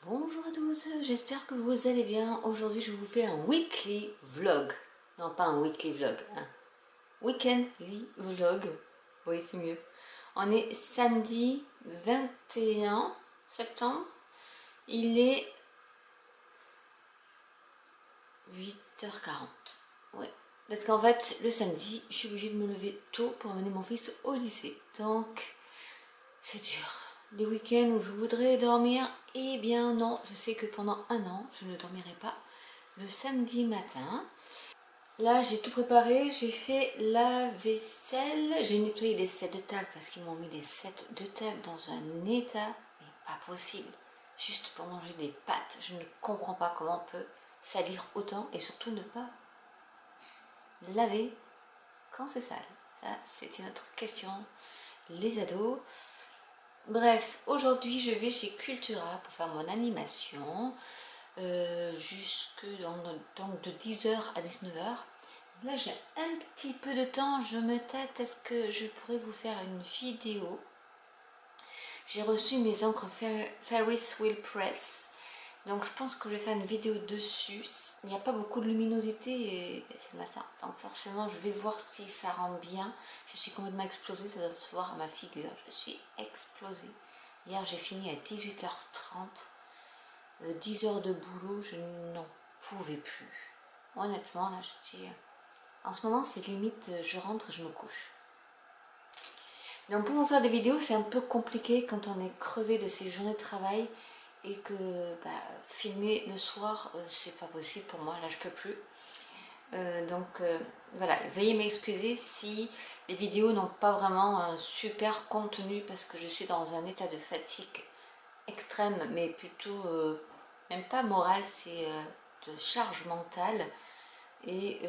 Bonjour à tous, j'espère que vous allez bien. Aujourd'hui je vous fais un weekly vlog. Non, pas un weekly vlog, un weekendly vlog. Oui, c'est mieux. On est samedi 21 septembre. Il est 8h40. Oui. Parce qu'en fait, le samedi, je suis obligée de me lever tôt pour amener mon fils au lycée. Donc, c'est dur. Des week-ends où je voudrais dormir, eh bien non, je sais que pendant un an, je ne dormirai pas le samedi matin. Là, j'ai tout préparé, j'ai fait la vaisselle, j'ai nettoyé les sets de table parce qu'ils m'ont mis des sets de table dans un état, mais pas possible. Juste pour manger des pâtes, je ne comprends pas comment on peut salir autant et surtout ne pas laver quand c'est sale. Ça, c'est une autre question. Les ados. Bref, aujourd'hui je vais chez Cultura pour faire mon animation jusque donc de 10h à 19h. Là j'ai un petit peu de temps, je me tâte, est-ce que je pourrais vous faire une vidéo? J'ai reçu mes encres Ferris Wheel Press, donc je pense que je vais faire une vidéo dessus. Il n'y a pas beaucoup de luminosité et c'est le matin, donc forcément je vais voir si ça rend bien. Je suis complètement explosée, ça doit se voir à ma figure, je suis explosée. Hier j'ai fini à 18h30, 10 heures de boulot, je n'en pouvais plus. Honnêtement là j'étais... En ce moment c'est limite, je rentre et je me couche. Donc pour vous faire des vidéos c'est un peu compliqué quand on est crevé de ces journées de travail et que filmer le soir c'est pas possible pour moi, là je peux plus. Voilà, veuillez m'excuser si les vidéos n'ont pas vraiment un super contenu parce que je suis dans un état de fatigue extrême, mais plutôt même pas morale, c'est de charge mentale. Et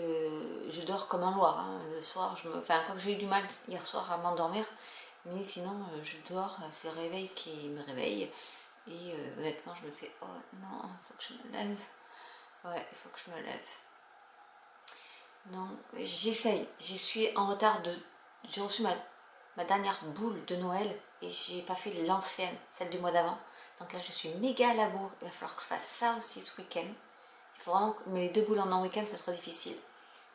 je dors comme un loir, hein. Le soir, enfin, quand j'ai eu du mal hier soir à m'endormir, mais sinon je dors, c'est le réveil qui me réveille. Et honnêtement, je me fais oh non, il faut que je me lève. Ouais, il faut que je me lève. Donc j'essaye, je suis en retard de... J'ai reçu ma dernière boule de Noël et j'ai pas fait l'ancienne, celle du mois d'avant. Donc là je suis méga à la bourre, il va falloir que je fasse ça aussi ce week-end. Il faut vraiment, mais les deux boules en un week-end c'est trop difficile.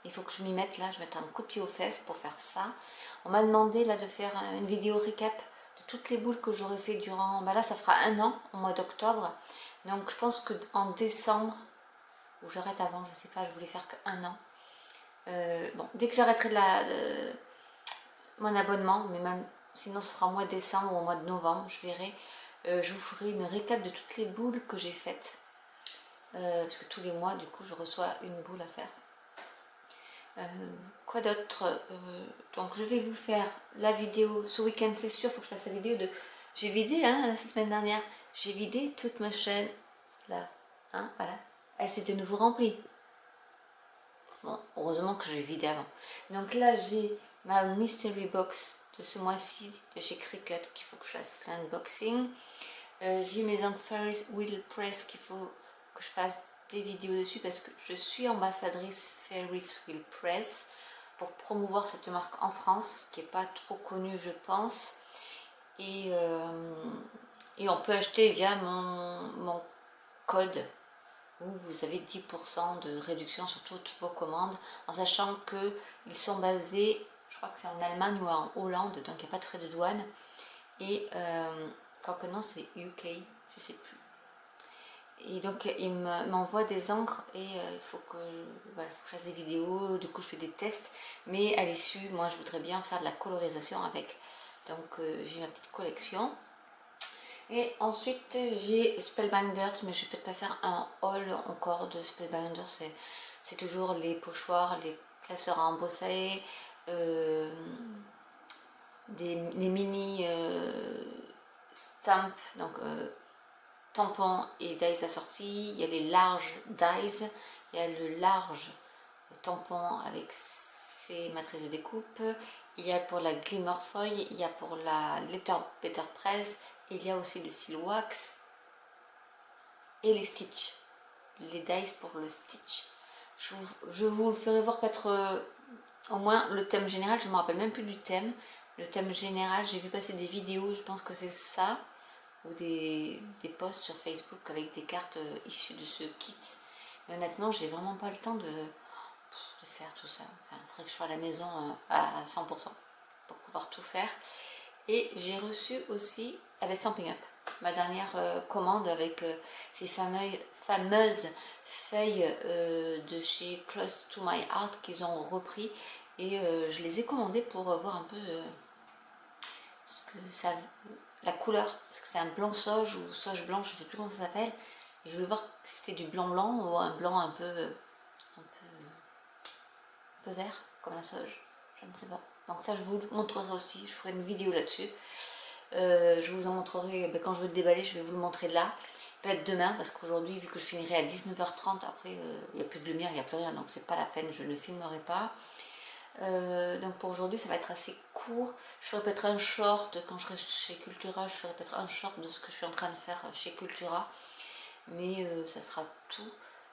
Il faut que je m'y mette là, je vais mettre un coup de pied aux fesses pour faire ça. On m'a demandé là de faire une vidéo récap de toutes les boules que j'aurais fait durant... Bah là ça fera un an, au mois d'octobre. Donc je pense qu'en décembre, ou j'arrête avant, je sais pas, je voulais faire qu'un an. Bon, dès que j'arrêterai mon abonnement, mais même sinon ce sera au mois de décembre ou au mois de novembre, je verrai. Je vous ferai une récap de toutes les boules que j'ai faites. Parce que tous les mois, du coup, je reçois une boule à faire. Quoi d'autre? Donc je vais vous faire la vidéo ce week-end, c'est sûr, il faut que je fasse la vidéo de... J'ai vidé, hein, la semaine dernière, j'ai vidé toute ma chaîne, là, hein, voilà. Elle s'est de nouveau remplie. Bon, heureusement que j'ai vidé avant. Donc là, j'ai ma mystery box de ce mois-ci de chez Cricut qu'il faut que je fasse l'unboxing. J'ai mes encres Ferris Wheel Press qu'il faut que je fasse des vidéos dessus parce que je suis ambassadrice Ferris Wheel Press pour promouvoir cette marque en France qui n'est pas trop connue je pense. Et on peut acheter via mon code où vous avez 10% de réduction sur toutes vos commandes, en sachant qu'ils sont basés, je crois que c'est en Allemagne ou en Hollande, donc il n'y a pas de frais de douane. Et quand que non, c'est UK, je sais plus. Et donc il m'envoie des encres et il faut que je fasse des vidéos, du coup je fais des tests, mais à l'issue, moi je voudrais bien faire de la colorisation avec. Donc j'ai ma petite collection. Et ensuite j'ai Spellbinders, mais je vais peut-être pas faire un haul encore de Spellbinders, c'est toujours les pochoirs, les classeurs à embosser, les mini stamps, donc tampons et dies assortis. Il y a les larges dies, il y a le large tampon avec ses matrices de découpe, il y a pour la glimmer foil, il y a pour la letter press, il y a aussi le seal wax et les stitch, les dies pour le stitch. Je vous le ferai voir peut-être au moins le thème général, je ne me rappelle même plus du thème. Le thème général, j'ai vu passer des vidéos, je pense que c'est ça, ou des posts sur Facebook avec des cartes issues de ce kit. Mais honnêtement, j'ai vraiment pas le temps de faire tout ça. Enfin, il faudrait que je sois à la maison à 100% pour pouvoir tout faire. Et j'ai reçu aussi, avec Stampin' Up, ma dernière commande avec ces fameuses feuilles de chez Close to My Heart qu'ils ont repris. Et je les ai commandées pour voir un peu ce que ça, la couleur, parce que c'est un blanc sauge ou sauge blanc, je sais plus comment ça s'appelle. Et je voulais voir si c'était du blanc blanc ou un blanc un peu vert, comme la sauge, je ne sais pas. Donc ça je vous le montrerai aussi, je ferai une vidéo là-dessus. Je vous en montrerai, quand je vais le déballer, je vais vous le montrer là. Peut-être demain, parce qu'aujourd'hui, vu que je finirai à 19h30, après il n'y a plus de lumière, il n'y a plus rien, donc c'est pas la peine, je ne filmerai pas. Donc pour aujourd'hui, ça va être assez court. Je ferai peut-être un short, quand je serai chez Cultura, je ferai peut-être un short de ce que je suis en train de faire chez Cultura. Mais ça sera tout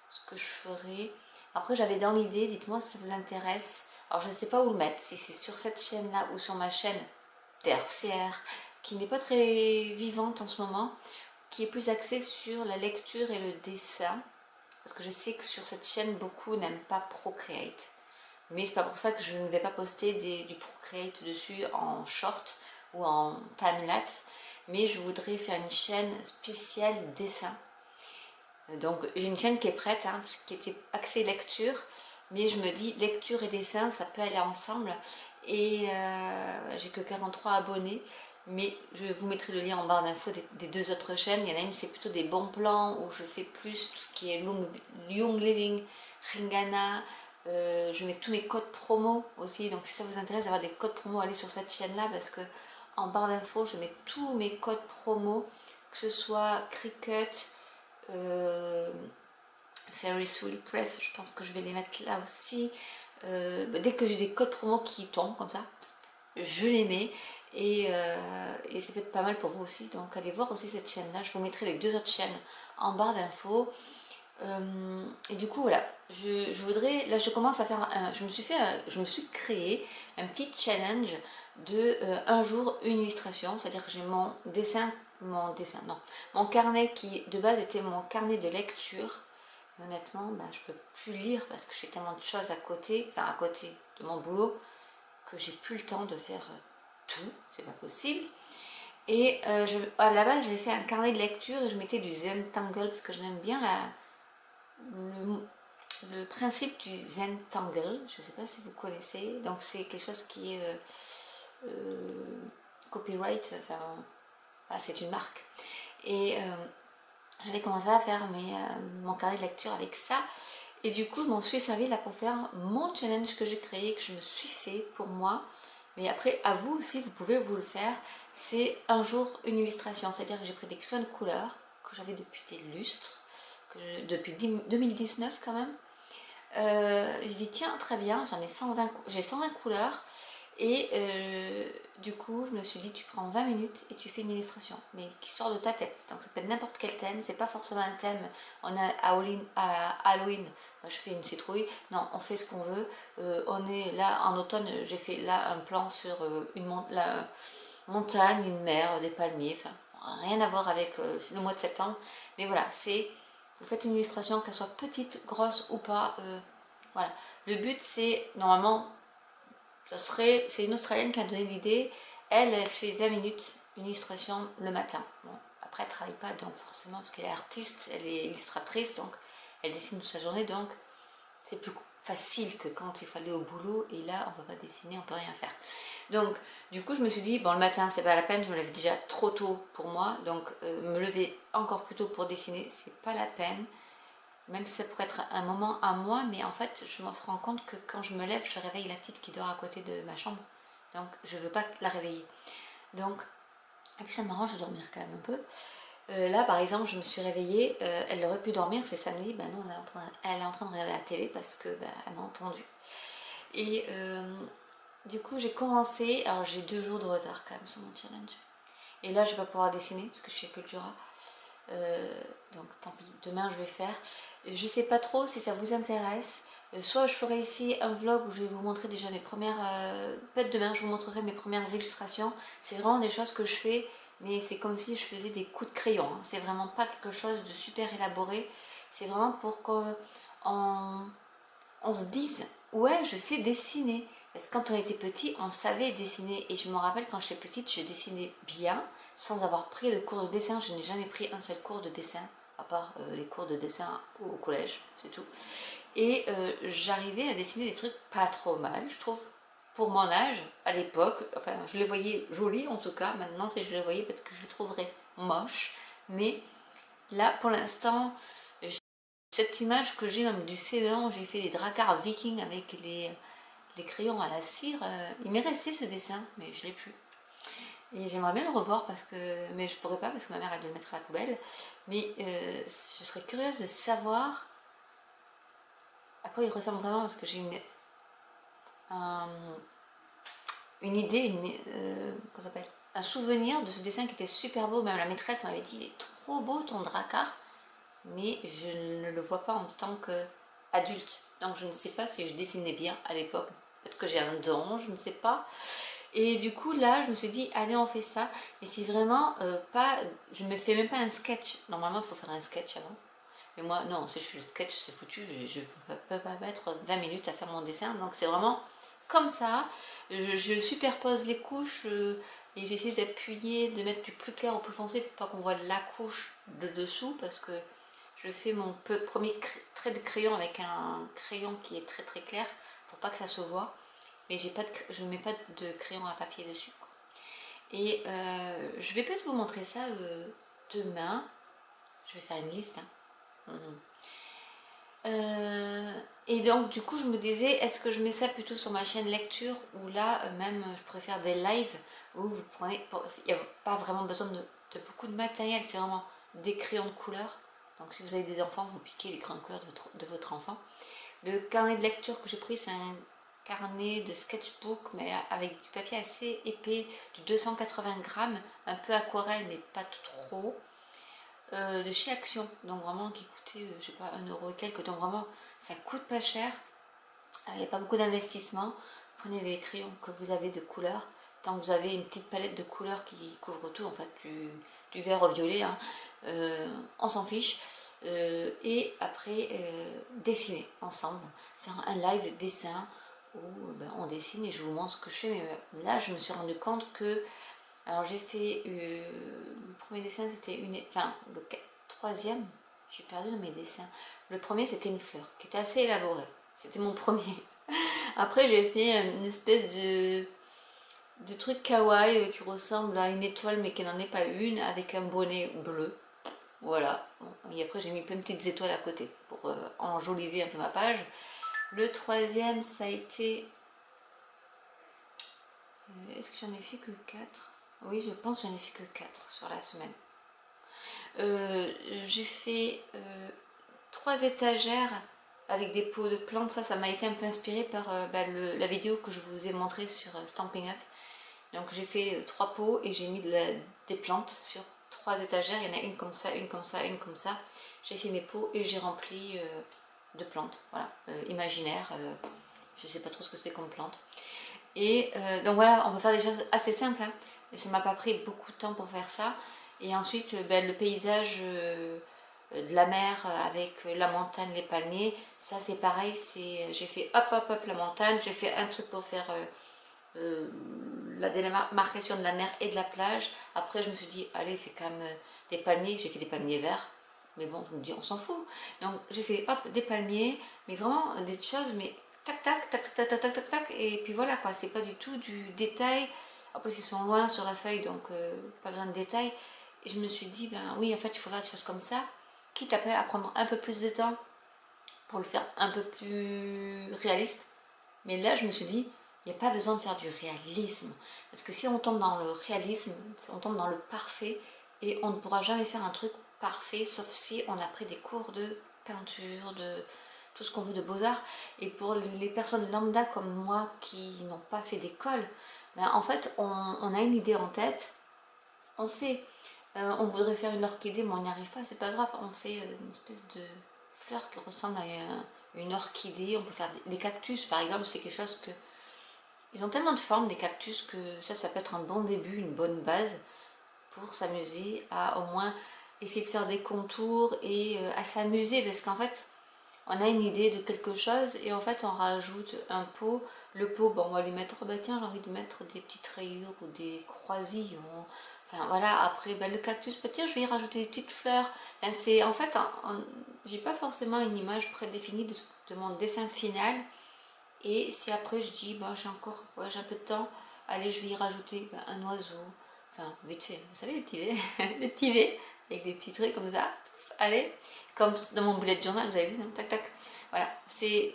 ce que je ferai. Après, j'avais dans l'idée, dites-moi si ça vous intéresse. Alors, je ne sais pas où le mettre, si c'est sur cette chaîne-là ou sur ma chaîne tertiaire, qui n'est pas très vivante en ce moment, qui est plus axée sur la lecture et le dessin. Parce que je sais que sur cette chaîne, beaucoup n'aiment pas Procreate. Mais c'est pas pour ça que je ne vais pas poster du Procreate dessus en short ou en time-lapse. Mais je voudrais faire une chaîne spéciale dessin. Donc j'ai une chaîne qui est prête, hein, qui était axée lecture, mais je me dis lecture et dessin ça peut aller ensemble. Et j'ai que 43 abonnés, mais je vous mettrai le lien en barre d'infos des deux autres chaînes. Il y en a une, c'est plutôt des bons plans où je fais plus tout ce qui est Young Living, Ringana. Je mets tous mes codes promo aussi, donc si ça vous intéresse d'avoir des codes promo, allez sur cette chaîne là, parce que en barre d'infos je mets tous mes codes promo, que ce soit Cricut, Ferris Wheel Press, je pense que je vais les mettre là aussi. Dès que j'ai des codes promo qui tombent comme ça, je les mets. Et c'est peut-être pas mal pour vous aussi, donc allez voir aussi cette chaîne là. Je vous mettrai les deux autres chaînes en barre d'infos. Et du coup voilà, je voudrais, là je commence à faire je me suis créé un petit challenge de un jour une illustration, c'est-à-dire que j'ai mon carnet qui de base était mon carnet de lecture. Mais honnêtement, je peux plus lire parce que je fais tellement de choses à côté, enfin à côté de mon boulot, que j'ai plus le temps de faire tout, c'est pas possible. Et à la base j'avais fait un carnet de lecture et je mettais du Zentangle parce que j'aime bien le principe du Zentangle. Je ne sais pas si vous connaissez, donc c'est quelque chose qui est copyright, enfin voilà, c'est une marque. Et j'avais commencé à faire mon carnet de lecture avec ça. Et du coup, je m'en suis servi là pour faire mon challenge que j'ai créé, que je me suis fait pour moi. Mais après, à vous aussi, vous pouvez vous le faire. C'est un jour une illustration. C'est-à-dire que j'ai pris des crayons de couleur que j'avais depuis des lustres, depuis 2019 quand même. Je dis tiens, très bien, j'ai 120 couleurs. Et du coup, je me suis dit, tu prends 20 minutes et tu fais une illustration, mais qui sort de ta tête. Donc ça peut être n'importe quel thème, c'est pas forcément un thème. On a à Halloween, je fais une citrouille. Non, on fait ce qu'on veut. On est là en automne, j'ai fait là un plan sur la montagne, une mer, des palmiers. Enfin, rien à voir avec le mois de septembre. Mais voilà, vous faites une illustration, qu'elle soit petite, grosse ou pas. Voilà. Le but, c'est normalement. C'est une Australienne qui a donné l'idée. Elle fait 20 minutes une illustration le matin. Bon, après, elle ne travaille pas, donc forcément, parce qu'elle est artiste, elle est illustratrice, donc elle dessine toute la journée, donc c'est plus facile que quand il faut aller au boulot, et là, on ne peut pas dessiner, on ne peut rien faire. Donc, du coup, je me suis dit, bon, le matin, c'est pas la peine, je me lève déjà trop tôt pour moi, donc me lever encore plus tôt pour dessiner, c'est pas la peine. Même si ça pourrait être un moment à moi, mais en fait, je me rends compte que quand je me lève, je réveille la petite qui dort à côté de ma chambre. Donc, je ne veux pas la réveiller. Donc, et puis ça m'arrange de dormir quand même un peu. Là, par exemple, je me suis réveillée, elle aurait pu dormir, c'est samedi, ben non, elle est en train de regarder la télé parce que elle m'a entendue. Et du coup, j'ai commencé, alors j'ai 2 jours de retard quand même sur mon challenge. Et là, je vais pas pouvoir dessiner parce que je suis à Cultura. Donc tant pis, demain je vais faire. Je sais pas trop si ça vous intéresse. Soit je ferai ici un vlog où je vais vous montrer déjà mes premières. Peut-être demain je vous montrerai mes premières illustrations. C'est vraiment des choses que je fais mais c'est comme si je faisais des coups de crayon, hein. C'est vraiment pas quelque chose de super élaboré, c'est vraiment pour qu'on on se dise, ouais, je sais dessiner. Parce que quand on était petit, on savait dessiner. Et je me rappelle quand j'étais petite, je dessinais bien, sans avoir pris de cours de dessin. Je n'ai jamais pris un seul cours de dessin, à part les cours de dessin au collège, c'est tout. Et j'arrivais à dessiner des trucs pas trop mal, je trouve, pour mon âge, à l'époque. Enfin, je les voyais jolis en tout cas. Maintenant, si je les voyais, peut-être que je les trouverais moches. Mais là, pour l'instant, cette image que j'ai même du CE1 où j'ai fait les dracars vikings avec les crayons à la cire, il m'est resté ce dessin, mais je l'ai plus. Et j'aimerais bien le revoir parce que, mais je pourrais pas parce que ma mère a dû le mettre à la poubelle. Mais je serais curieuse de savoir à quoi il ressemble vraiment parce que j'ai une idée, comment ça s'appelle, un souvenir de ce dessin qui était super beau. Même la maîtresse m'avait dit, il est trop beau ton dracar, mais je ne le vois pas en tant qu'adulte. Donc je ne sais pas si je dessinais bien à l'époque. Peut-être que j'ai un don, je ne sais pas. Et du coup là je me suis dit allez on fait ça. Mais c'est vraiment pas, je me fais même pas un sketch. Normalement il faut faire un sketch avant. Mais moi non, si je fais le sketch c'est foutu. Je ne peux pas mettre 20 minutes à faire mon dessin. Donc c'est vraiment comme ça. Je superpose les couches et j'essaie d'appuyer, de mettre du plus clair au plus foncé pour pas qu'on voit la couche de dessous. Parce que je fais mon premier trait de crayon avec un crayon qui est très très clair pour pas que ça se voit. Mais je ne mets pas de crayon à papier dessus, quoi. Et je vais peut-être vous montrer ça demain. Je vais faire une liste, hein. Et donc du coup je me disais, est-ce que je mets ça plutôt sur ma chaîne lecture ou là même je préfère des lives où vous prenez, il n'y a pas vraiment besoin de beaucoup de matériel, c'est vraiment des crayons de couleur. Donc si vous avez des enfants, vous piquez les crayons de couleur de votre enfant. Le carnet de lecture que j'ai pris, c'est un carnet de sketchbook mais avec du papier assez épais, du 280 grammes, un peu aquarelle mais pas trop, de chez Action, donc vraiment qui coûtait je sais pas 1 € et quelques, donc vraiment ça coûte pas cher, il n'y a pas beaucoup d'investissement. Prenez les crayons que vous avez de couleur, tant que vous avez une petite palette de couleurs qui couvre tout en fait, du vert au violet, hein, on s'en fiche. Et après dessiner ensemble, faire un live dessin où on dessine et je vous montre ce que je fais. Mais là je me suis rendu compte que, alors j'ai fait le premier dessin c'était le troisième, j'ai perdu dans mes dessins. Le premier c'était une fleur qui était assez élaborée, c'était mon premier. Après j'ai fait une espèce de truc kawaii qui ressemble à une étoile mais qui n'en est pas une, avec un bonnet bleu. Voilà, et après j'ai mis plein de petites étoiles à côté pour enjoliver un peu ma page. Le troisième ça a été... est-ce que j'en ai fait que 4? Oui, je pense que j'en ai fait que 4 sur la semaine. J'ai fait 3 étagères avec des pots de plantes. Ça m'a été un peu inspiré par la vidéo que je vous ai montrée sur Stampin' Up. Donc j'ai fait 3 pots et j'ai mis des plantes sur 3 étagères. Il y en a une comme ça, une comme ça, une comme ça. J'ai fait mes pots et j'ai rempli de plantes, voilà, imaginaires. Je sais pas trop ce que c'est comme plante. Et donc voilà, on peut faire des choses assez simples, hein. Et ça m'a pas pris beaucoup de temps pour faire ça. Et ensuite le paysage de la mer avec la montagne, les palmiers, ça c'est pareil, j'ai fait hop hop hop la montagne, j'ai fait un truc pour faire la démarcation de la mer et de la plage. Après je me suis dit allez, fais quand même des palmiers, j'ai fait des palmiers verts, mais bon je me dis on s'en fout, donc j'ai fait hop des palmiers, mais vraiment des choses, mais tac tac tac tac tac tac tac tac, et puis voilà quoi, c'est pas du tout du détail. En plus ils sont loin sur la feuille, donc pas besoin de détails. Et je me suis dit ben oui, en fait il faut faire des choses comme ça, quitte après à prendre un peu plus de temps pour le faire un peu plus réaliste. Mais là je me suis dit il n'y a pas besoin de faire du réalisme, parce que si on tombe dans le réalisme, on tombe dans le parfait, et on ne pourra jamais faire un truc parfait, sauf si on a pris des cours de peinture, de tout ce qu'on veut de beaux-arts. Et pour les personnes lambda comme moi qui n'ont pas fait d'école, ben en fait on a une idée en tête, on fait, on voudrait faire une orchidée, mais on n'y arrive pas, c'est pas grave, on fait une espèce de fleur qui ressemble à une orchidée. On peut faire les cactus par exemple, c'est quelque chose que... Ils ont tellement de formes, des cactus, que ça peut être un bon début, une bonne base. pour s'amuser à au moins essayer de faire des contours et à s'amuser, parce qu'en fait on a une idée de quelque chose et en fait on rajoute un pot. Le pot, bon, on va lui mettre, oh bah tiens, j'ai envie de mettre des petites rayures ou des croisillons. Enfin voilà, après le cactus, bah tiens, je vais y rajouter des petites fleurs. Enfin, c'est en fait, j'ai pas forcément une image prédéfinie de mon dessin final. Et si après je dis, bah j'ai encore, ouais, j'ai un peu de temps, allez, je vais y rajouter un oiseau. Enfin, vite fait, vous savez, le petit V, le petit V, avec des petits trucs comme ça. Allez, comme dans mon bullet journal, vous avez vu, hein, tac tac. Voilà, c'est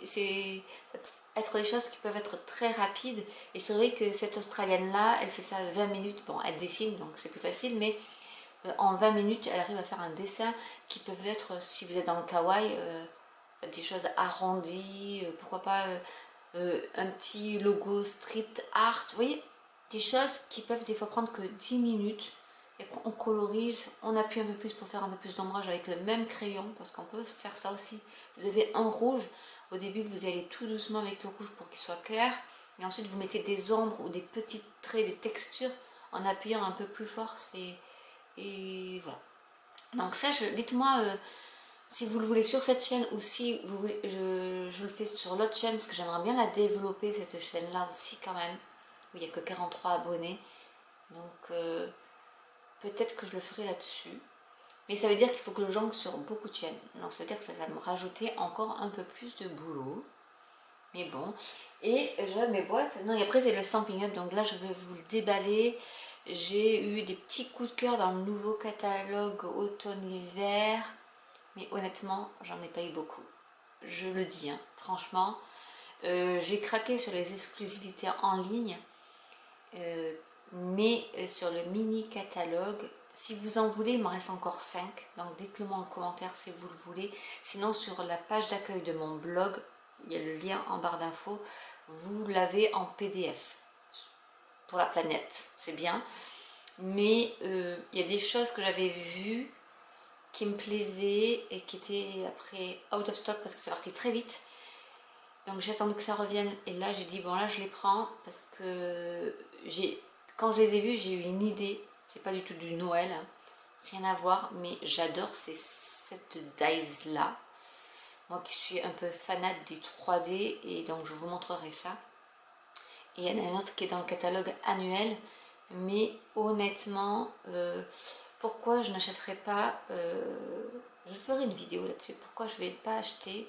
être des choses qui peuvent être très rapides. Et c'est vrai que cette Australienne là, elle fait ça 20 minutes. Bon, elle dessine, donc c'est plus facile, mais en 20 minutes, elle arrive à faire un dessin qui peut être, si vous êtes dans le kawaii, des choses arrondies, pourquoi pas un petit logo street art, vous voyez, des choses qui peuvent des fois prendre que 10 minutes. Et on colorise, on appuie un peu plus pour faire un peu plus d'ombrage avec le même crayon, parce qu'on peut faire ça aussi. Vous avez un rouge, au début vous allez tout doucement avec le rouge pour qu'il soit clair, et ensuite vous mettez des ombres ou des petits traits, des textures, en appuyant un peu plus fort, et voilà. Donc ça, dites-moi si vous le voulez sur cette chaîne ou si vous voulez, je le fais sur l'autre chaîne, parce que j'aimerais bien la développer, cette chaîne-là aussi quand même, où il n'y a que 43 abonnés. Donc peut-être que je le ferai là-dessus. Mais ça veut dire qu'il faut que je jongle sur beaucoup de chaînes. Donc ça veut dire que ça va me rajouter encore un peu plus de boulot. Mais bon. Et je mes boîtes. Non, et après c'est le Stampin' Up. Donc là je vais vous le déballer. J'ai eu des petits coups de cœur dans le nouveau catalogue automne-hiver. Mais honnêtement, j'en ai pas eu beaucoup. Je le dis, hein, franchement. J'ai craqué sur les exclusivités en ligne. Mais sur le mini catalogue, si vous en voulez, il m'en reste encore 5, donc dites-le moi en commentaire si vous le voulez. Sinon sur la page d'accueil de mon blog, il y a le lien en barre d'infos, vous l'avez en PDF pour la planète, c'est bien. Mais il y a des choses que j'avais vues qui me plaisaient et qui étaient après out of stock parce que c'est parti très vite. Donc j'ai attendu que ça revienne et là j'ai dit bon là je les prends parce que quand je les ai vus j'ai eu une idée. C'est pas du tout du Noël, hein, rien à voir, mais j'adore cette dies là. Moi qui suis un peu fanat des 3D et donc je vous montrerai ça. Et il y en a un autre qui est dans le catalogue annuel, mais honnêtement, pourquoi je n'achèterai pas, je ferai une vidéo là-dessus, pourquoi je ne vais pas acheter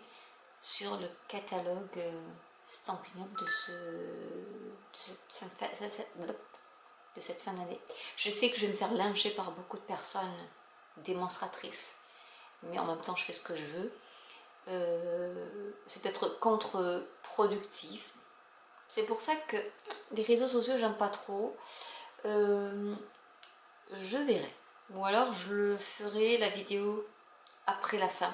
sur le catalogue Stampin' Up de cette fin d'année. Je sais que je vais me faire lyncher par beaucoup de personnes démonstratrices, mais en même temps je fais ce que je veux. C'est peut-être contre-productif. C'est pour ça que les réseaux sociaux j'aime pas trop. Je verrai. Ou alors je le ferai la vidéo après la fin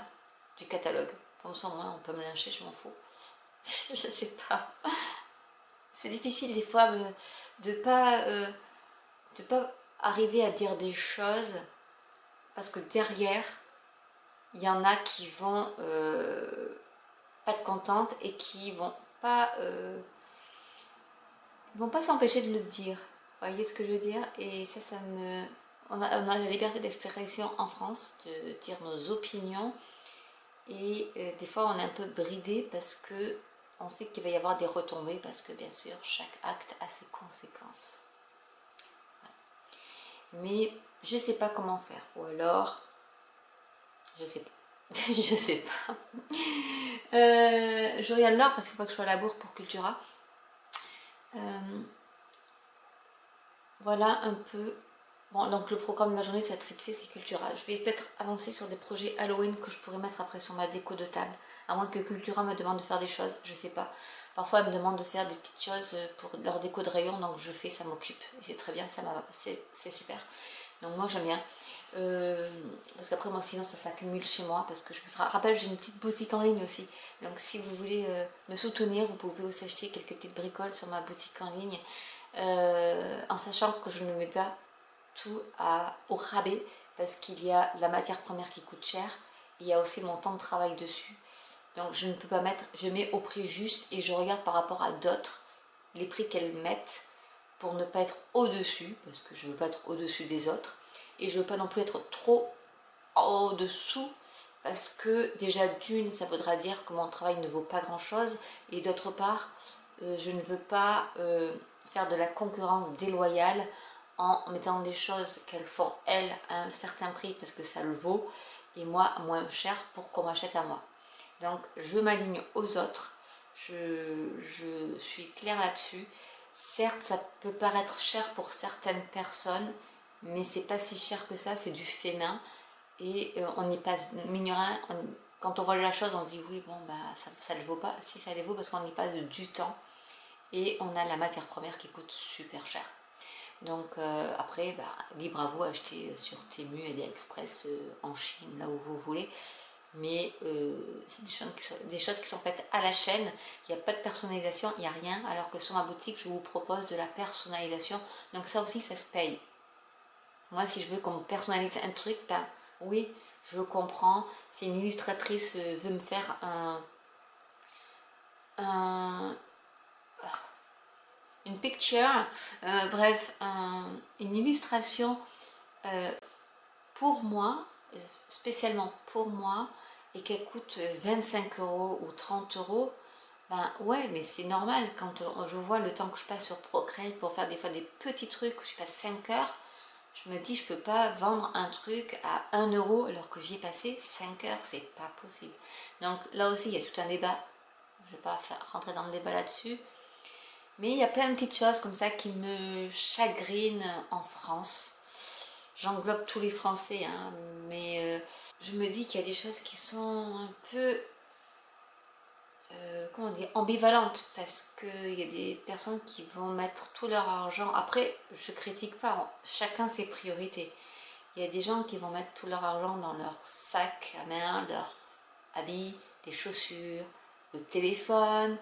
du catalogue. Comme ça au moins on peut me lyncher, je m'en fous. Je sais pas. C'est difficile des fois de pas arriver à dire des choses parce que derrière il y en a qui vont pas être contentes et qui vont pas s'empêcher de le dire. Vous voyez ce que je veux dire? Et ça me... On a la liberté d'expression en France, de dire nos opinions. Et des fois on est un peu bridé parce que on sait qu'il va y avoir des retombées parce que bien sûr chaque acte a ses conséquences. Voilà. Mais je sais pas comment faire. Ou alors, je sais pas. Je sais pas. Je regarde l'heure parce qu'il faut pas que je sois à la bourre pour Cultura. Voilà un peu. Bon, donc le programme de la journée, ça va être fait, c'est Cultura. Je vais peut-être avancer sur des projets Halloween que je pourrais mettre après sur ma déco de table. À moins que Cultura me demande de faire des choses, je sais pas. Parfois, elle me demande de faire des petites choses pour leur déco de rayon, donc je fais, ça m'occupe. Et c'est très bien, c'est super. Donc moi, j'aime bien. Parce qu'après, moi, sinon, ça s'accumule chez moi. Parce que je vous rappelle, j'ai une petite boutique en ligne aussi. Donc si vous voulez me soutenir, vous pouvez aussi acheter quelques petites bricoles sur ma boutique en ligne. En sachant que je ne mets pas tout au rabais parce qu'il y a la matière première qui coûte cher, il y a aussi mon temps de travail dessus, donc je ne peux pas mettre, je mets au prix juste et je regarde par rapport à d'autres les prix qu'elles mettent pour ne pas être au-dessus, parce que je ne veux pas être au-dessus des autres. et je veux pas non plus être trop au-dessous, parce que déjà d'une, ça voudra dire que mon travail ne vaut pas grand chose, et d'autre part, je ne veux pas faire de la concurrence déloyale en mettant des choses qu'elles font elles à un certain prix parce que ça le vaut, et moi moins cher pour qu'on m'achète à moi. Donc je m'aligne aux autres, je suis claire là-dessus. Certes, ça peut paraître cher pour certaines personnes, mais c'est pas si cher que ça, c'est du fait main. Et on y passe, mine de rien, quand on voit la chose, on se dit oui, bon, bah ça ne le vaut pas. Si, ça les vaut parce qu'on y passe du temps et on a la matière première qui coûte super cher. Donc après, bah, libre à vous, acheter sur Temu, AliExpress, en Chine, là où vous voulez. Mais c'est des choses qui sont faites à la chaîne, il n'y a pas de personnalisation, il n'y a rien, alors que sur ma boutique, je vous propose de la personnalisation. Donc ça aussi, ça se paye. Moi, si je veux qu'on me personnalise un truc, ben oui, je le comprends. Si une illustratrice veut me faire une picture, bref, une illustration pour moi, spécialement pour moi, et qu'elle coûte 25 € ou 30 €, ben ouais, mais c'est normal. Quand je vois le temps que je passe sur Procreate pour faire des fois des petits trucs où je passe 5 heures, je me dis je peux pas vendre un truc à 1 € alors que j'y ai passé 5 heures, c'est pas possible. Donc là aussi il y a tout un débat, je vais pas rentrer dans le débat là-dessus, mais il y a plein de petites choses comme ça qui me chagrinent en France. J'englobe tous les Français, hein, mais je me dis qu'il y a des choses qui sont un peu comment dire, ambivalentes, parce qu'il y a des personnes qui vont mettre tout leur argent. Après, je critique pas, chacun ses priorités. Il y a des gens qui vont mettre tout leur argent dans leur sac à main, leurs habits, des chaussures, le téléphone.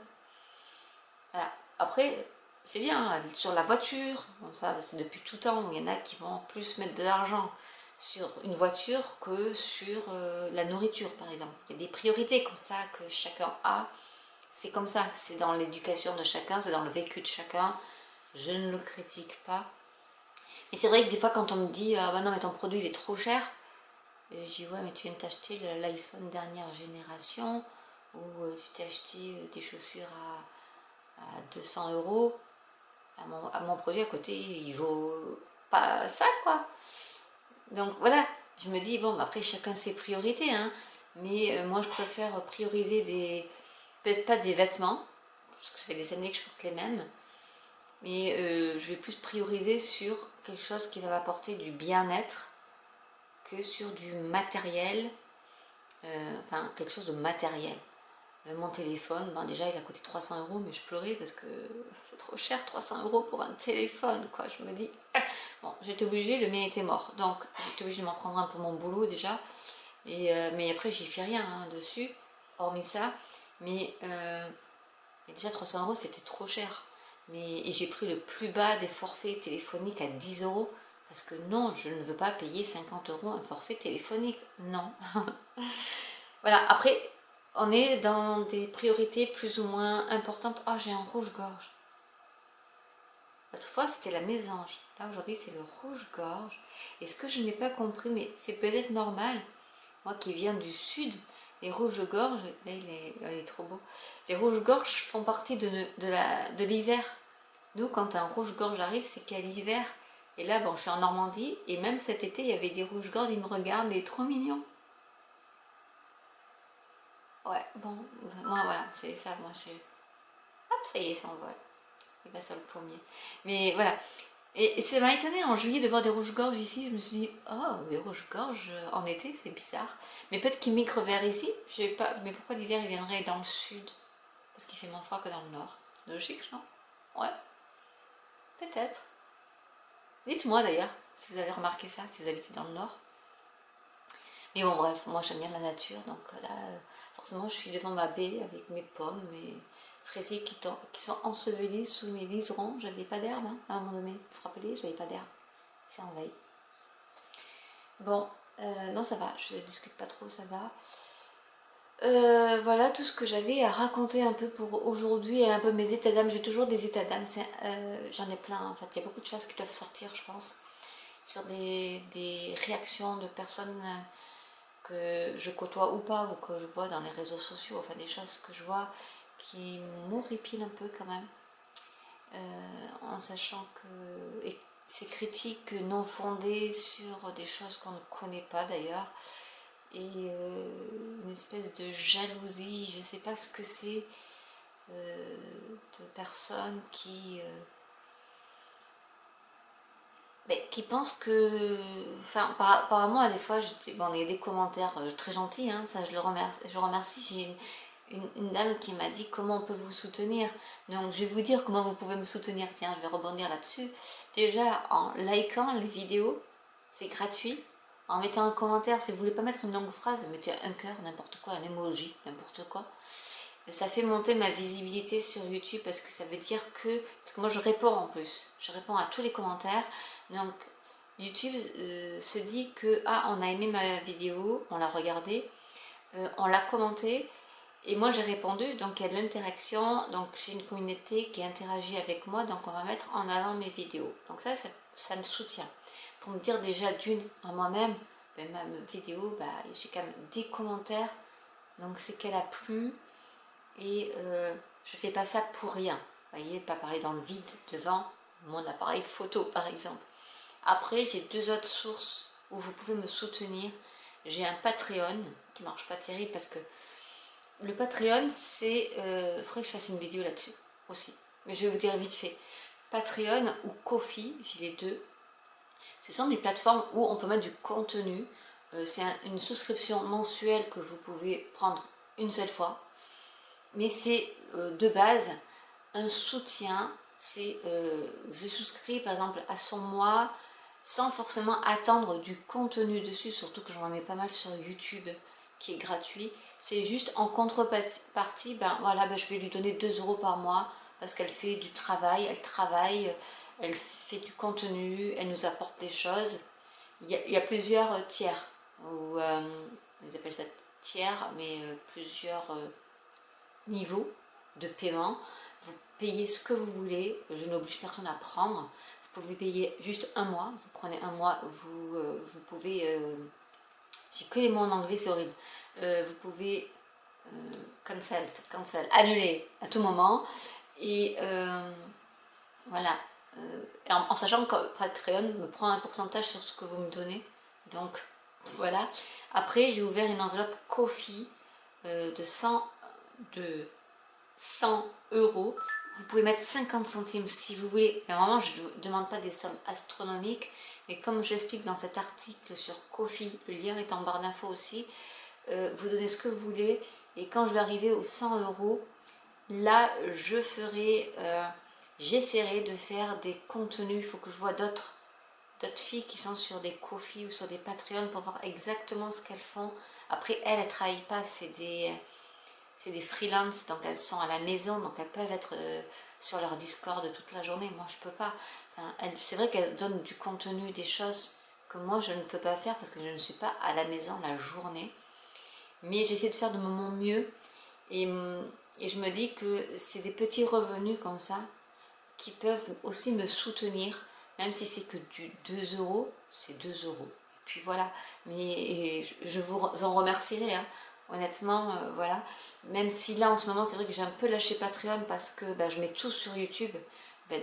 Voilà. Après, c'est bien, hein, sur la voiture, bon, ça c'est depuis tout temps, il y en a qui vont plus mettre de l'argent sur une voiture que sur la nourriture par exemple. Il y a des priorités comme ça que chacun a, c'est comme ça, c'est dans l'éducation de chacun, c'est dans le vécu de chacun, je ne le critique pas. Mais c'est vrai que des fois quand on me dit ah bah non mais ton produit il est trop cher, je dis ouais mais tu viens de t'acheter l'iPhone dernière génération, ou tu t'es acheté des chaussures à 200 €, à mon produit à côté il vaut pas ça quoi. Donc voilà, je me dis bon après chacun ses priorités, hein, mais moi je préfère prioriser peut-être pas des vêtements, parce que ça fait des années que je porte les mêmes, mais je vais plus prioriser sur quelque chose qui va m'apporter du bien-être que sur du matériel, enfin quelque chose de matériel. Mon téléphone, ben déjà il a coûté 300 €, mais je pleurais parce que c'est trop cher, 300 € pour un téléphone, quoi. Je me dis, bon, j'étais obligée, le mien était mort, donc j'étais obligée de m'en prendre un pour mon boulot déjà, mais après j'y fais rien hein, dessus, hormis ça, mais déjà 300 € c'était trop cher, et j'ai pris le plus bas des forfaits téléphoniques à 10 €, parce que non, je ne veux pas payer 50 € un forfait téléphonique, non. Voilà, après on est dans des priorités plus ou moins importantes. Oh, j'ai un rouge-gorge. L'autre fois, c'était la mésange. Là, aujourd'hui, c'est le rouge-gorge. Et ce que je n'ai pas compris, mais c'est peut-être normal, moi qui viens du sud, les rouges-gorges, là, il est trop beau. Les rouges-gorges font partie de l'hiver. Nous, quand un rouge-gorge arrive, c'est qu'à l'hiver. Et là, bon, je suis en Normandie, et même cet été, il y avait des rouges-gorges, ils me regardent, il est trop mignon. Ouais, bon, moi voilà, c'est ça, moi je... Hop, ça y est, ça envole. Il va sur le pommier. Mais voilà. Et ça m'a étonné en juillet de voir des rouges-gorges ici. Je me suis dit, oh, des rouges-gorges en été, c'est bizarre. Mais peut-être qu'ils migrent vers ici. Je sais pas. Mais pourquoi l'hiver ils viendraient dans le sud? Parce qu'il fait moins froid que dans le nord. Logique, non? Ouais, peut-être. Dites-moi d'ailleurs, si vous avez remarqué ça, si vous habitez dans le nord. Mais bon, bref, moi j'aime bien la nature, donc là, forcément, je suis devant ma baie avec mes pommes, mes fraisiers qui sont ensevelis sous mes liserons. J'avais pas d'herbe, hein, à un moment donné. Vous vous rappelez, j'avais pas d'herbe. C'est en veille. Bon, non, ça va, je ne discute pas trop, ça va. Voilà tout ce que j'avais à raconter un peu pour aujourd'hui, et un peu mes états d'âme. J'ai toujours des états d'âme, j'en ai plein, en fait, il y a beaucoup de choses qui doivent sortir, je pense. sur des réactions de personnes que je côtoie ou pas, ou que je vois dans les réseaux sociaux, enfin des choses que je vois qui m'horripilent un peu quand même, en sachant que ces critiques non fondées sur des choses qu'on ne connaît pas d'ailleurs, et une espèce de jalousie, je ne sais pas ce que c'est, de personnes qui pensent que, enfin, apparemment, à des fois, bon, il y a des commentaires très gentils, hein, ça je remercie. J'ai une dame qui m'a dit comment on peut vous soutenir. Donc, je vais vous dire comment vous pouvez me soutenir. Tiens, je vais rebondir là-dessus. Déjà, en likant les vidéos, c'est gratuit. En mettant un commentaire, si vous voulez pas mettre une longue phrase, mettez un cœur, n'importe quoi, un emoji, n'importe quoi. Ça fait monter ma visibilité sur YouTube parce que ça veut dire parce que moi je réponds en plus, je réponds à tous les commentaires. Donc YouTube se dit que on a aimé ma vidéo, on l'a regardée, on l'a commentée et moi j'ai répondu, donc il y a de l'interaction, donc j'ai une communauté qui interagit avec moi, donc on va mettre en avant mes vidéos. Donc ça me soutient. Pour me dire déjà d'une à moi-même, ma vidéo, j'ai quand même des commentaires, donc c'est qu'elle a plu. Et je fais pas ça pour rien, vous voyez, pas parler dans le vide devant mon appareil photo par exemple. Après j'ai deux autres sources où vous pouvez me soutenir. J'ai un Patreon qui marche pas terrible parce que le Patreon c'est, faudrait que je fasse une vidéo là-dessus aussi, mais je vais vous dire vite fait. Patreon ou Ko-fi, j'ai les deux. Ce sont des plateformes où on peut mettre du contenu. C'est une souscription mensuelle que vous pouvez prendre une seule fois. Mais c'est de base un soutien. C'est je souscris par exemple à son mois sans forcément attendre du contenu dessus, surtout que j'en mets pas mal sur YouTube qui est gratuit. C'est juste en contrepartie, je vais lui donner 2 € par mois parce qu'elle fait du travail, elle fait du contenu, elle nous apporte des choses. Il y a plusieurs tiers, ou ils appellent ça tiers, mais plusieurs niveau de paiement. Vous payez ce que vous voulez, je n'oblige personne à prendre. Vous pouvez payer juste un mois, vous prenez un mois, vous pouvez, j'ai que les mots en anglais, c'est horrible, vous pouvez cancel, annuler à tout moment, et voilà, en sachant que Patreon me prend un pourcentage sur ce que vous me donnez, donc voilà. Après j'ai ouvert une enveloppe Ko-fi de 100 €. Vous pouvez mettre 50 centimes si vous voulez. Vraiment, je ne demande pas des sommes astronomiques, mais comme j'explique dans cet article sur Ko-fi, le lien est en barre d'infos aussi, vous donnez ce que vous voulez, et quand je vais arriver aux 100 €, là j'essaierai de faire des contenus. Il faut que je vois d'autres filles qui sont sur des Ko-fi ou sur des Patreon pour voir exactement ce qu'elles font. Après, elles ne travaillent pas, c'est des freelances, donc elles sont à la maison, donc elles peuvent être sur leur Discord toute la journée. Moi je peux pas. Enfin, c'est vrai qu'elles donnent du contenu, des choses que moi je ne peux pas faire parce que je ne suis pas à la maison la journée. Mais j'essaie de faire de mon mieux, et je me dis que c'est des petits revenus comme ça qui peuvent aussi me soutenir, même si c'est que du 2 €, c'est 2 €. Et puis voilà, mais je vous en remercierai, hein. Honnêtement, voilà. Même si là en ce moment c'est vrai que j'ai un peu lâché Patreon parce que je mets tout sur YouTube.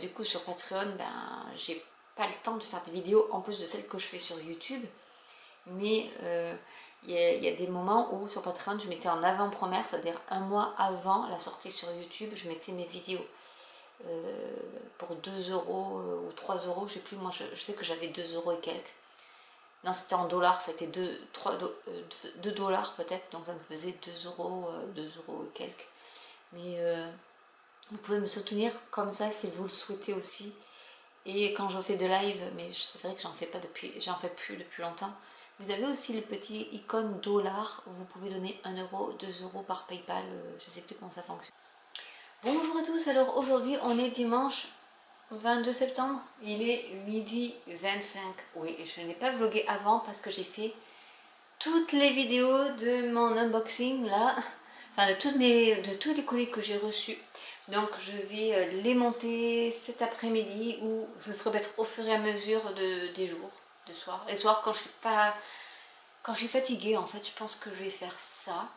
Du coup sur Patreon, j'ai pas le temps de faire des vidéos en plus de celles que je fais sur YouTube. Mais il y a des moments où sur Patreon je mettais en avant-première, c'est-à-dire un mois avant la sortie sur YouTube, je mettais mes vidéos. Pour 2 € ou 3 €, je sais plus, moi je sais que j'avais 2 € et quelques. Non, c'était en dollars, c'était 2 $ peut-être, donc ça me faisait 2 €, 2 € et quelques. Mais vous pouvez me soutenir comme ça si vous le souhaitez aussi. Et quand je fais de live, mais c'est vrai que j'en fais plus depuis longtemps. Vous avez aussi le petit icône dollar où vous pouvez donner 1 €, 2 € par PayPal, je sais plus comment ça fonctionne. Bonjour à tous, alors aujourd'hui on est dimanche 22 septembre, il est 12h25. Oui, je n'ai pas vlogué avant parce que j'ai fait toutes les vidéos de mon unboxing là, enfin de tous les colis que j'ai reçus. Donc je vais les monter cet après-midi, ou je le ferai peut-être au fur et à mesure des jours. de soir. Les soirs quand je suis pas... Quand je suis fatiguée, en fait, je pense que je vais faire ça.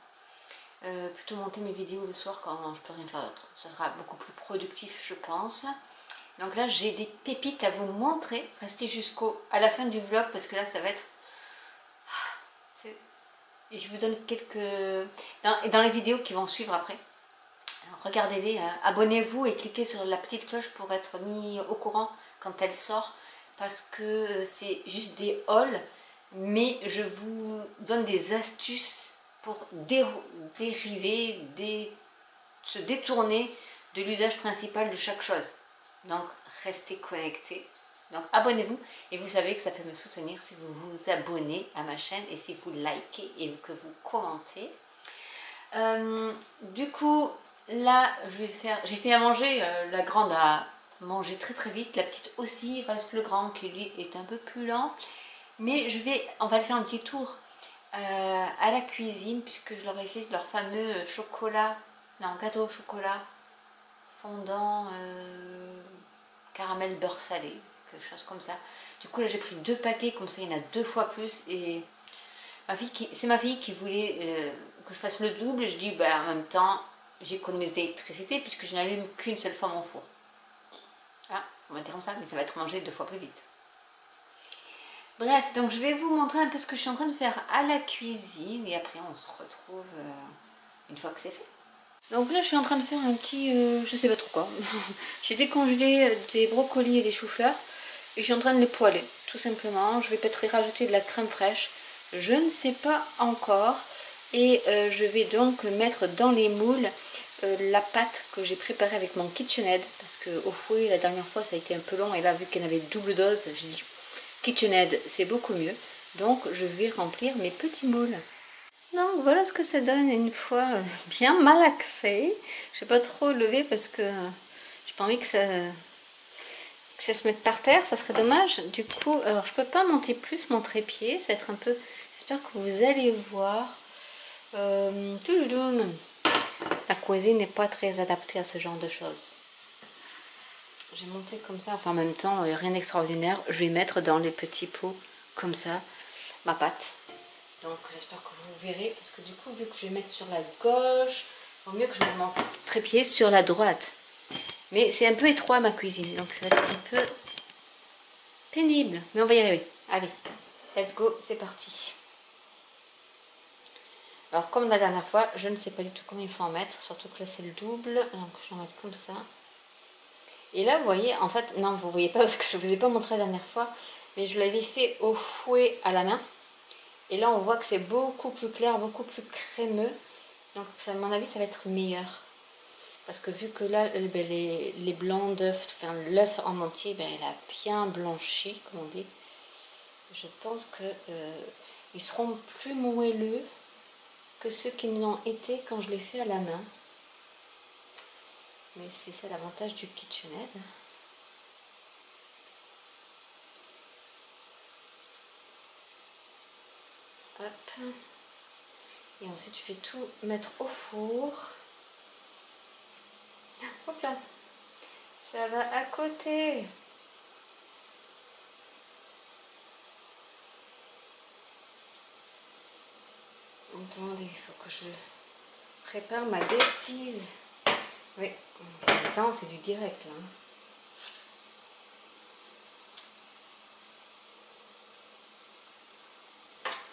Plutôt monter mes vidéos le soir quand je peux rien faire d'autre. Ça sera beaucoup plus productif, je pense. Donc là, j'ai des pépites à vous montrer. Restez à la fin du vlog parce que là, ça va être... Et je vous donne quelques... Dans les vidéos qui vont suivre après, regardez-les, abonnez-vous et cliquez sur la petite cloche pour être mis au courant quand elle sort. Parce que c'est juste des hauls, mais je vous donne des astuces pour dériver, se détourner de l'usage principal de chaque chose. Donc restez connectés. Donc abonnez-vous et vous savez que ça peut me soutenir si vous vous abonnez à ma chaîne et si vous likez et que vous commentez. Du coup là j'ai fait à manger, la grande a mangé très très vite, la petite aussi, il reste le grand qui lui est un peu plus lent. Mais on va le faire un petit tour à la cuisine puisque je leur ai fait leur fameux gâteau au chocolat fondant caramel beurre salé, quelque chose comme ça. Du coup là j'ai pris 2 paquets, comme ça il y en a 2 fois plus. Et c'est ma fille qui voulait que je fasse le double. Je dis bah, en même temps j'économise d'électricité puisque je n'allume qu'une seule fois mon four. Ah, on va dire comme ça, mais ça va être mangé 2 fois plus vite. Bref, donc je vais vous montrer un peu ce que je suis en train de faire à la cuisine et après on se retrouve une fois que c'est fait. Donc là je suis en train de faire un petit, je sais pas trop quoi. J'ai décongelé des brocolis et des choux-fleurs et je suis en train de les poêler, tout simplement. Je vais peut-être y rajouter de la crème fraîche, je ne sais pas encore. Et je vais donc mettre dans les moules la pâte que j'ai préparée avec mon KitchenAid. Parce qu'au fouet, la dernière fois, ça a été un peu long. Et là, vu qu'elle avait double dose, j'ai dit KitchenAid, c'est beaucoup mieux. Donc, je vais remplir mes petits moules. Donc, voilà ce que ça donne une fois bien malaxé. Je ne vais pas trop lever parce que j'ai pas envie que ça se mette par terre. Ça serait dommage. Du coup, alors, je peux pas monter plus mon trépied. Ça va être un peu... J'espère que vous allez voir. La cuisine n'est pas très adaptée à ce genre de choses. J'ai monté comme ça, enfin en même temps rien d'extraordinaire. Je vais mettre dans les petits pots comme ça ma pâte. Donc j'espère que vous verrez, parce que du coup vu que je vais mettre sur la gauche, il vaut mieux que je mette mon trépied sur la droite. Mais c'est un peu étroit ma cuisine, donc ça va être un peu pénible, mais on va y arriver. Allez, let's go, c'est parti. Alors comme la dernière fois, je ne sais pas du tout combien il faut en mettre, surtout que là c'est le double, donc je vais en mettre comme ça. Et là vous voyez, en fait, non vous ne voyez pas parce que je ne vous ai pas montré la dernière fois, mais je l'avais fait au fouet à la main. Et là on voit que c'est beaucoup plus clair, beaucoup plus crémeux, donc à mon avis ça va être meilleur. Parce que vu que là les blancs d'œufs, enfin l'œuf en entier, ben, il a bien blanchi, comme on dit. Je pense que ils seront plus moelleux que ceux qui n'ont été quand je l'ai fait à la main. Mais c'est ça l'avantage du KitchenAid. Hop. Et ensuite je vais tout mettre au four. Hop là. Ça va à côté. Attendez, il faut que je prépare ma bêtise. Oui, attends, c'est du direct là.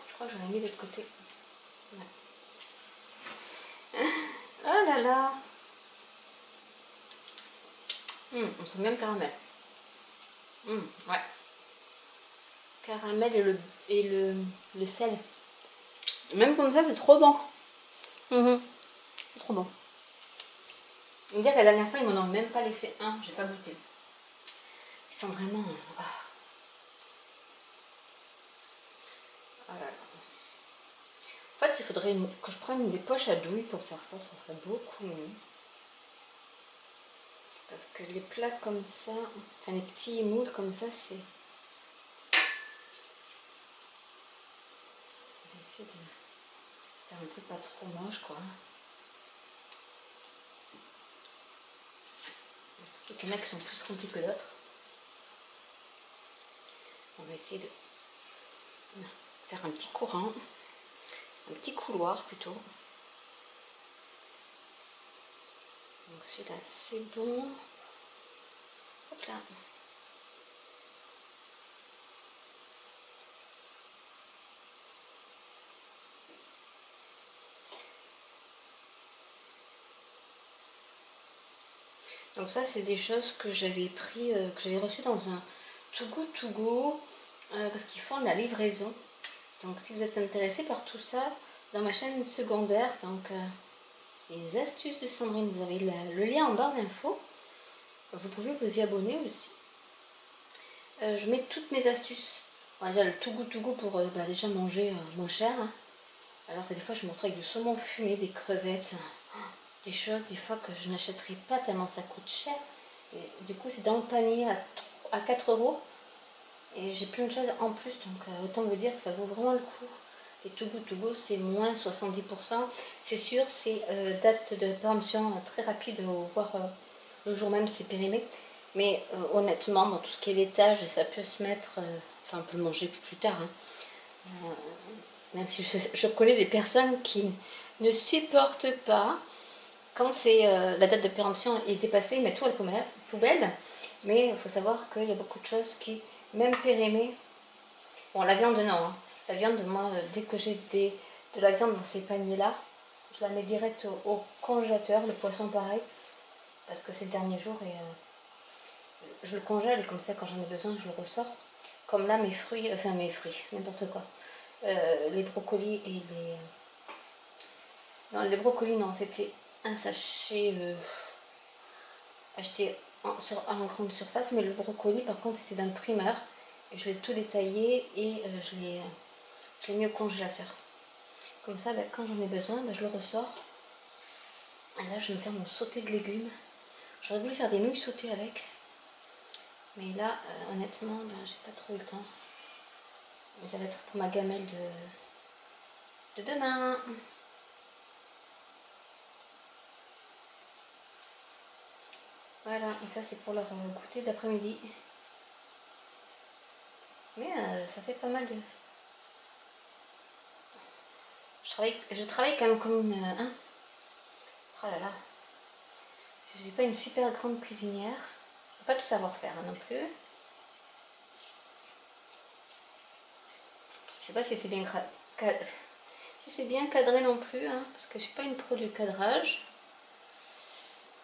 Je crois que j'en ai mis de l'autre côté. Ouais. Oh là là. On sent bien le caramel. Ouais. Caramel et le sel. Même comme ça, c'est trop bon. C'est trop bon. On me dit que la dernière fois, ils m'en ont même pas laissé un. J'ai pas goûté. Ils sont vraiment... Oh. Oh là là. En fait, il faudrait que je prenne des poches à douille pour faire ça. Ça serait beaucoup mieux. Parce que les plats comme ça, enfin les petits moules comme ça, c'est... On va essayer de faire un truc pas trop moche, quoi. Surtout qu'il y en a qui sont plus remplis que d'autres. On va essayer de faire un petit courant, un petit couloir plutôt. Donc celui-là c'est bon. Hop là. Donc ça c'est des choses que j'avais pris, que j'avais reçues dans un Too Good To Go, parce qu'ils font de la livraison. Donc si vous êtes intéressé par tout ça, dans ma chaîne secondaire, donc les astuces de Sandrine, vous avez le lien en barre d'infos. Vous pouvez vous y abonner aussi. Je mets toutes mes astuces. Bon, déjà le Too Good To Go pour déjà manger moins cher. Hein. Alors que des fois je me retrouve avec du saumon fumé, des crevettes, des choses des fois que je n'achèterai pas tellement ça coûte cher. Et du coup c'est dans le panier à 4 €. Et j'ai plein de choses en plus, donc autant vous dire que ça vaut vraiment le coup. Les Too Good To Go c'est moins 70%. C'est sûr, c'est date de péremption très rapide, voire le jour même c'est périmé. Mais honnêtement, dans tout ce qui est laitage, ça peut se mettre, enfin on peut le manger plus tard. Hein. Même si je connais des personnes qui ne supportent pas quand c'est la date de péremption est dépassée, ils mettent tout à la poubelle. Mais il faut savoir qu'il y a beaucoup de choses qui, même périmées, bon la viande non, hein. La viande, moi, dès que j'ai de la viande dans ces paniers-là, je la mets direct au congélateur, le poisson pareil, parce que c'est le dernier jour et je le congèle, comme ça quand j'en ai besoin je le ressors. Comme là mes fruits, n'importe quoi. Les brocolis et les... Non, les brocolis non, c'était un sachet acheté en grande surface, mais le brocoli par contre c'était d'un primeur. Et je l'ai tout détaillé et je l'ai mis au congélateur. Comme ça, quand j'en ai besoin, je le ressors. Et là, je vais me faire mon sauté de légumes. J'aurais voulu faire des nouilles sautées avec. Mais là, honnêtement, j'ai pas trop eu le temps. Mais ça va être pour ma gamelle de demain. Voilà, et ça c'est pour leur goûter d'après-midi. Mais ça fait pas mal de... Je travaille quand même comme une... Hein. Oh là là. Je suis pas une super grande cuisinière. Je ne peux pas tout savoir faire non plus. Je sais pas si c'est bien, cadré non plus, hein, parce que je suis pas une pro du cadrage.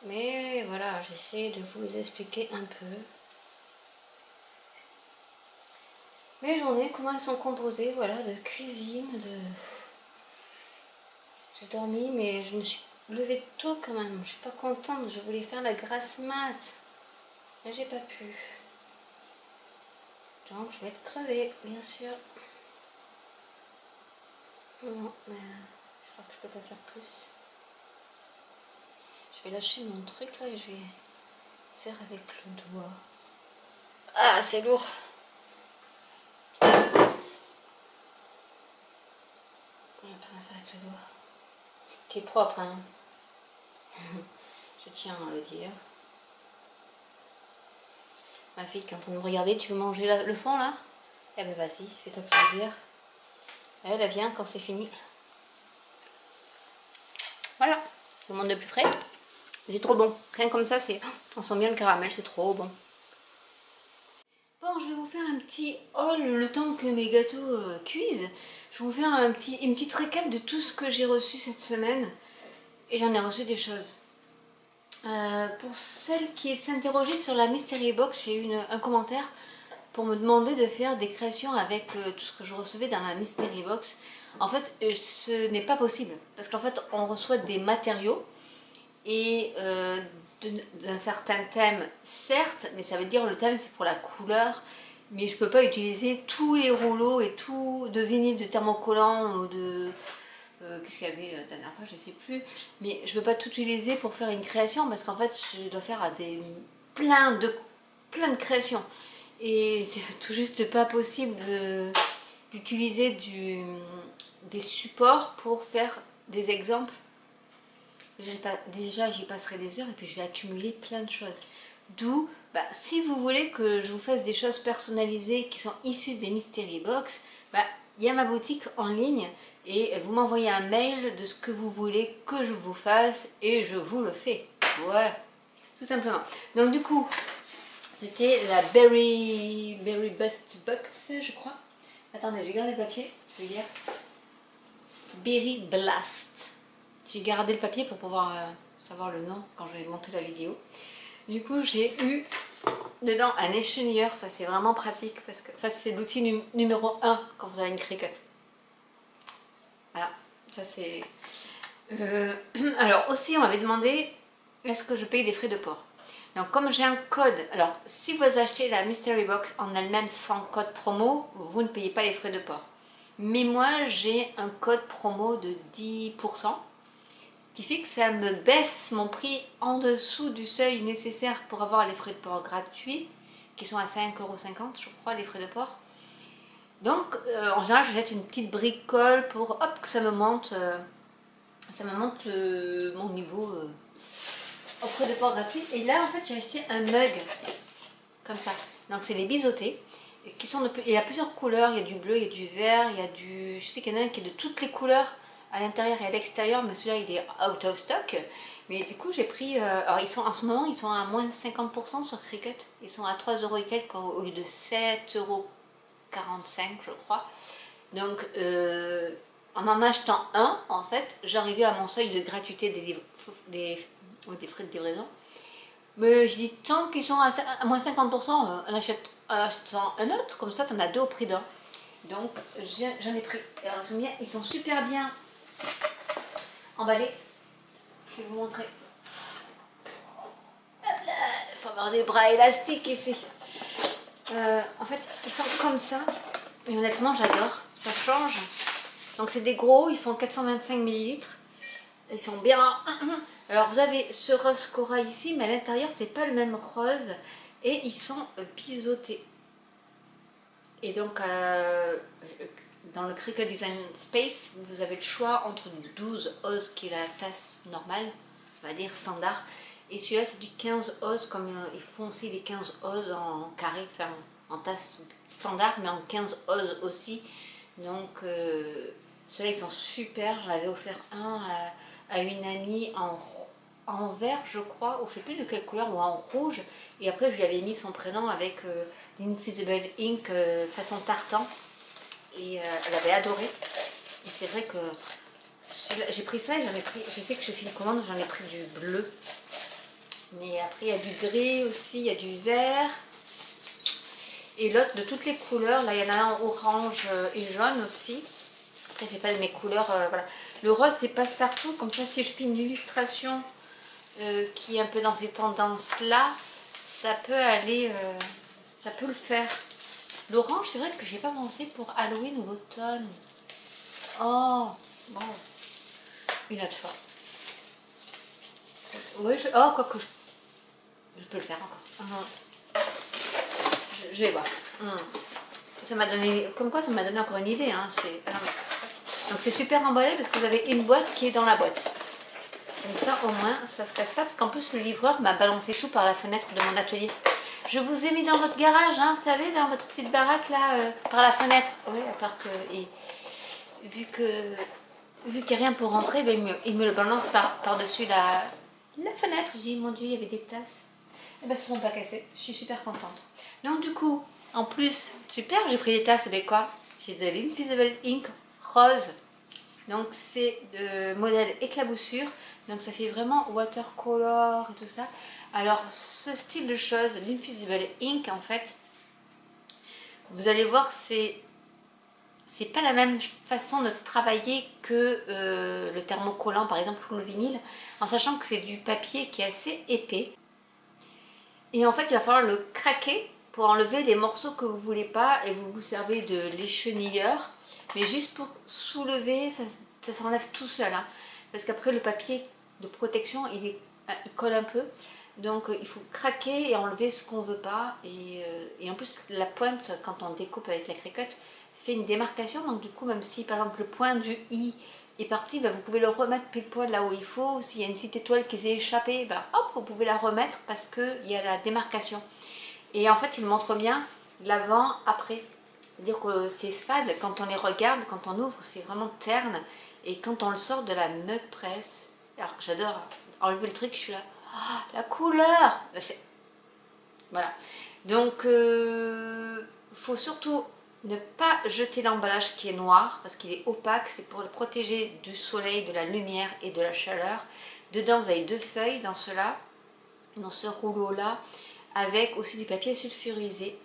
Mais voilà, j'essaie de vous expliquer un peu. Mes journées, comment elles sont composées, voilà, de cuisine, de... J'ai dormi, mais je me suis levée tôt quand même. Je suis pas contente, je voulais faire la grasse mat. Mais j'ai pas pu. Donc je vais être crevée, bien sûr. Non, mais je crois que je peux pas faire plus. Je vais lâcher mon truc là et je vais faire avec le doigt. Ah, c'est lourd. On va faire avec le doigt. Qui est propre, hein. Je tiens à le dire. Ma fille, quand on nous regardait, tu veux manger le fond là? Eh ben vas-y, fais-toi plaisir. Elle vient quand c'est fini. Voilà, je vous montre de plus près. C'est trop bon. Rien comme ça, on sent bien le caramel, c'est trop bon. Bon, je vais vous faire un petit haul le temps que mes gâteaux cuisent. Je vais vous faire une petite récap de tout ce que j'ai reçu cette semaine. Et j'en ai reçu des choses. Pour celle qui s'interrogeait sur la Mystery Box, j'ai eu un commentaire pour me demander de faire des créations avec tout ce que je recevais dans la Mystery Box. En fait, ce n'est pas possible. Parce qu'en fait, on reçoit des matériaux et d'un certain thème, certes, mais ça veut dire le thème c'est pour la couleur. Mais je peux pas utiliser tous les rouleaux et tout de vinyle, de thermocollant ou de... qu'est-ce qu'il y avait la dernière fois, je ne sais plus. Mais je ne peux pas tout utiliser pour faire une création parce qu'en fait, je dois faire plein de créations. Et c'est tout juste pas possible d'utiliser des supports pour faire des exemples. Déjà, j'y passerai des heures et puis je vais accumuler plein de choses. D'où, si vous voulez que je vous fasse des choses personnalisées qui sont issues des Mystery Box, Il y a ma boutique en ligne et vous m'envoyez un mail de ce que vous voulez que je vous fasse et je vous le fais. Voilà, tout simplement. Donc du coup, c'était la Berry Best Box, je crois. Attendez, j'ai gardé le papier, je vais dire. Berry Blast. J'ai gardé le papier pour pouvoir savoir le nom quand je vais monter la vidéo. Du coup, j'ai eu dedans un échenilleur, ça c'est vraiment pratique parce que en fait, c'est l'outil numéro 1 quand vous avez une Cricut. Voilà, ça c'est... alors aussi, on m'avait demandé est-ce que je paye des frais de port. Donc comme j'ai un code, alors si vous achetez la Mystery Box en elle-même sans code promo, vous ne payez pas les frais de port. Mais moi j'ai un code promo de 10% qui fait que ça me baisse mon prix en dessous du seuil nécessaire pour avoir les frais de port gratuits, qui sont à 5,50 € je crois les frais de port. Donc en général je jette une petite bricole pour hop que ça me monte mon niveau aux frais de port gratuits. Et là en fait j'ai acheté un mug comme ça, donc c'est les biseautés qui sont il y a plusieurs couleurs, il y a du bleu, il y a du vert, il y a du, je sais qu'il y en a un qui est de toutes les couleurs à l'intérieur et à l'extérieur, mais celui-là il est out of stock. Mais du coup j'ai pris, alors ils sont en ce moment ils sont à moins 50% sur Cricut, ils sont à 3 € et quelques au lieu de 7,45 € je crois. Donc en achetant un, en fait j'arrivais à mon seuil de gratuité des frais de livraison. Mais je dis tant qu'ils sont à moins 50%, on achète un autre, comme ça tu en as deux au prix d'un. Donc j'en ai pris. Alors ils sont super bien emballés. Je vais vous montrer. Il faut avoir des bras élastiques ici. En fait, ils sont comme ça. Et honnêtement, j'adore. Ça change. Donc c'est des gros, ils font 425 ml. Ils sont bien. Alors vous avez ce rose corail ici, mais à l'intérieur c'est pas le même rose. Et ils sont biseautés. Et donc dans le Cricut Design Space, vous avez le choix entre 12 oses qui est la tasse normale, on va dire standard. Et celui-là c'est du 15 oses, comme ils font aussi les 15 oses en carré, enfin en tasse standard, mais en 15 oses aussi. Donc ceux-là ils sont super, j'en avais offert un à une amie en vert je crois, ou je sais plus de quelle couleur, ou en rouge. Et après je lui avais mis son prénom avec l'Invisible Ink façon tartan. Et elle avait adoré. Et c'est vrai que j'ai pris ça et j'en ai pris, je sais que j'ai fait une commande, j'en ai pris du bleu. Mais après il y a du gris aussi, il y a du vert. Et l'autre de toutes les couleurs, là il y en a un orange et jaune aussi. Après c'est pas de mes couleurs, voilà. Le rose c'est passe-partout, comme ça si je fais une illustration qui est un peu dans ces tendances là, ça peut aller, ça peut le faire. L'orange c'est vrai que j'ai pas pensé pour Halloween ou l'automne. Oh, bon, une autre fois. Oui, oh quoique je peux le faire encore. Je vais voir. Ça m'a donné, comme quoi ça m'a donné encore une idée. Hein. Donc c'est super emballé parce que vous avez une boîte qui est dans la boîte. Comme ça au moins ça se casse pas, parce qu'en plus le livreur m'a balancé tout par la fenêtre de mon atelier. Je vous ai mis dans votre garage, hein, vous savez, dans votre petite baraque là, par la fenêtre. Oui, à part que vu qu'il n'y a rien pour rentrer, ben, il me le balance par-dessus la fenêtre. Je dis mon Dieu, il y avait des tasses. Et ben elles se sont pas cassées. Je suis super contente. Donc du coup, en plus, super, j'ai pris les tasses avec quoi? J'ai de l'Invisible Ink rose. Donc c'est de modèle éclaboussure. Donc ça fait vraiment watercolor et tout ça. Alors ce style de choses, l'Invisible Ink en fait, vous allez voir, c'est pas la même façon de travailler que le thermocollant par exemple ou le vinyle, en sachant que c'est du papier qui est assez épais. Et en fait il va falloir le craquer pour enlever les morceaux que vous voulez pas, et vous vous servez de l'échenilleur, mais juste pour soulever, ça s'enlève tout seul, hein, parce qu'après le papier de protection il colle un peu, donc il faut craquer et enlever ce qu'on veut pas, et en plus la pointe quand on découpe avec la Cricut fait une démarcation, donc du coup même si par exemple le point du i est parti, bah, vous pouvez le remettre pile poil là où il faut. S'il y a une petite étoile qui s'est échappée, bah, hop, vous pouvez la remettre parce qu'il y a la démarcation. Et en fait il montre bien l'avant après, C'est-à-dire que c'est fade, quand on les regarde, quand on ouvre, c'est vraiment terne. Et quand on le sort de la mug press, alors que j'adore enlever le truc, je suis là, oh, la couleur. Voilà. Donc, faut surtout ne pas jeter l'emballage qui est noir, parce qu'il est opaque, c'est pour le protéger du soleil, de la lumière et de la chaleur. Dedans, vous avez 2 feuilles dans cela, dans ce rouleau-là, avec aussi du papier sulfurisé.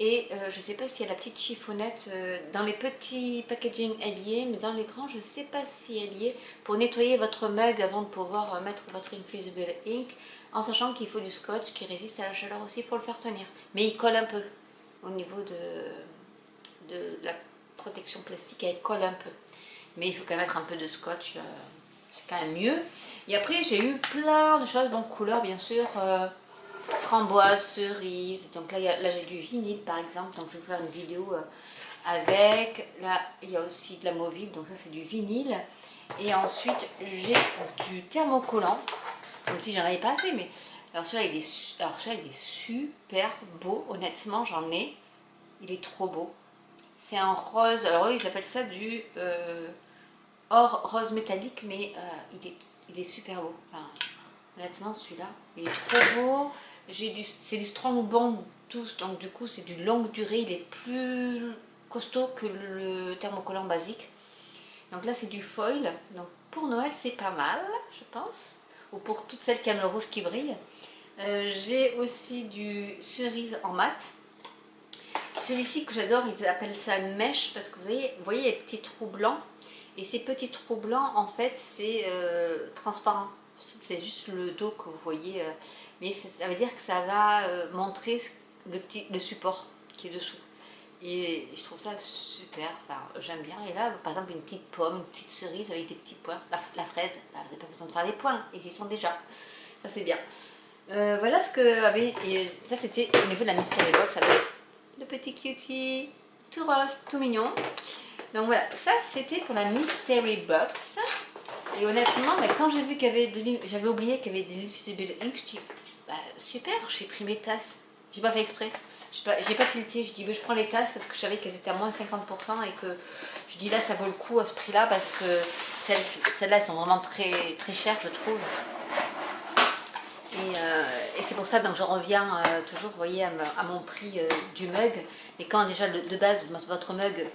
Et je ne sais pas s'il y a la petite chiffonnette, dans les petits packaging elle y est, mais dans les grands je ne sais pas si elle y est, pour nettoyer votre mug avant de pouvoir mettre votre Infusible Ink, en sachant qu'il faut du scotch qui résiste à la chaleur aussi pour le faire tenir. Mais il colle un peu, au niveau de la protection plastique, elle colle un peu. Mais il faut quand même mettre un peu de scotch, c'est quand même mieux. Et après j'ai eu plein de choses, donc couleurs bien sûr, framboise, cerise, donc là j'ai du vinyle par exemple, donc je vais vous faire une vidéo avec, là il y a aussi de la mauvive, donc ça c'est du vinyle, et ensuite j'ai du thermocollant, comme si j'en avais pas assez, mais alors celui-là il est super beau, honnêtement j'en ai, il est trop beau, c'est un rose, alors eux ils appellent ça du or rose métallique, mais il est super beau, enfin, honnêtement celui-là il est trop beau. C'est du Strong Bond tous, donc du coup c'est du longue durée, il est plus costaud que le thermocollant basique. Donc là c'est du foil, donc pour Noël c'est pas mal je pense, ou pour toutes celles qui aiment le rouge qui brille. J'ai aussi du cerise en mat. Celui-ci que j'adore, ils appellent ça mèche, parce que vous voyez les petits trous blancs, et ces petits trous blancs en fait c'est transparent, c'est juste le dos que vous voyez. Mais ça veut dire que ça va montrer le support qui est dessous. Et je trouve ça super, enfin j'aime bien. Et là, par exemple, une petite pomme, une petite cerise avec des petits points. La fraise, bah, vous n'avez pas besoin de faire des points, ils y sont déjà. Ça c'est bien. Voilà ce que avait. Et ça c'était au niveau de la Mystery Box avec le petit cutie, tout rose, tout mignon. Donc voilà, ça c'était pour la Mystery Box. Et honnêtement, bah, quand j'ai vu qu'il y avait j'avais oublié qu'il y avait des Infusible Ink, je dis bah, super, j'ai pris mes tasses. J'ai pas fait exprès. J'ai pas tilté, je dis bah, je prends les tasses parce que je savais qu'elles étaient à moins 50% et que je dis là ça vaut le coup à ce prix là parce que celles-là elles sont vraiment très, très chères je trouve. Et c'est pour ça donc je reviens toujours, vous voyez, à mon prix du mug. Mais quand déjà de base votre mug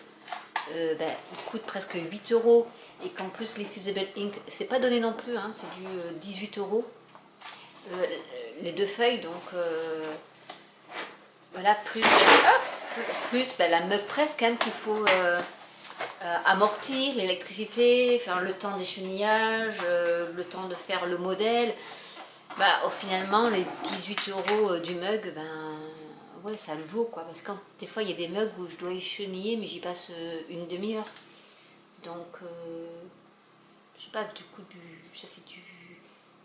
ben, il coûte presque 8 € et qu'en plus les Fusible Ink c'est pas donné non plus, hein, c'est du 18 € les 2 feuilles, donc voilà, plus ben, la mug press quand même qu'il faut amortir, l'électricité, faire le temps d'échenillage, le temps de faire le modèle. Bah, finalement les 18 € du mug, ben ouais ça le vaut quoi, parce que des fois il y a des mugs où je dois écheniller mais j'y passe une demi-heure, donc je sais pas, du coup ça fait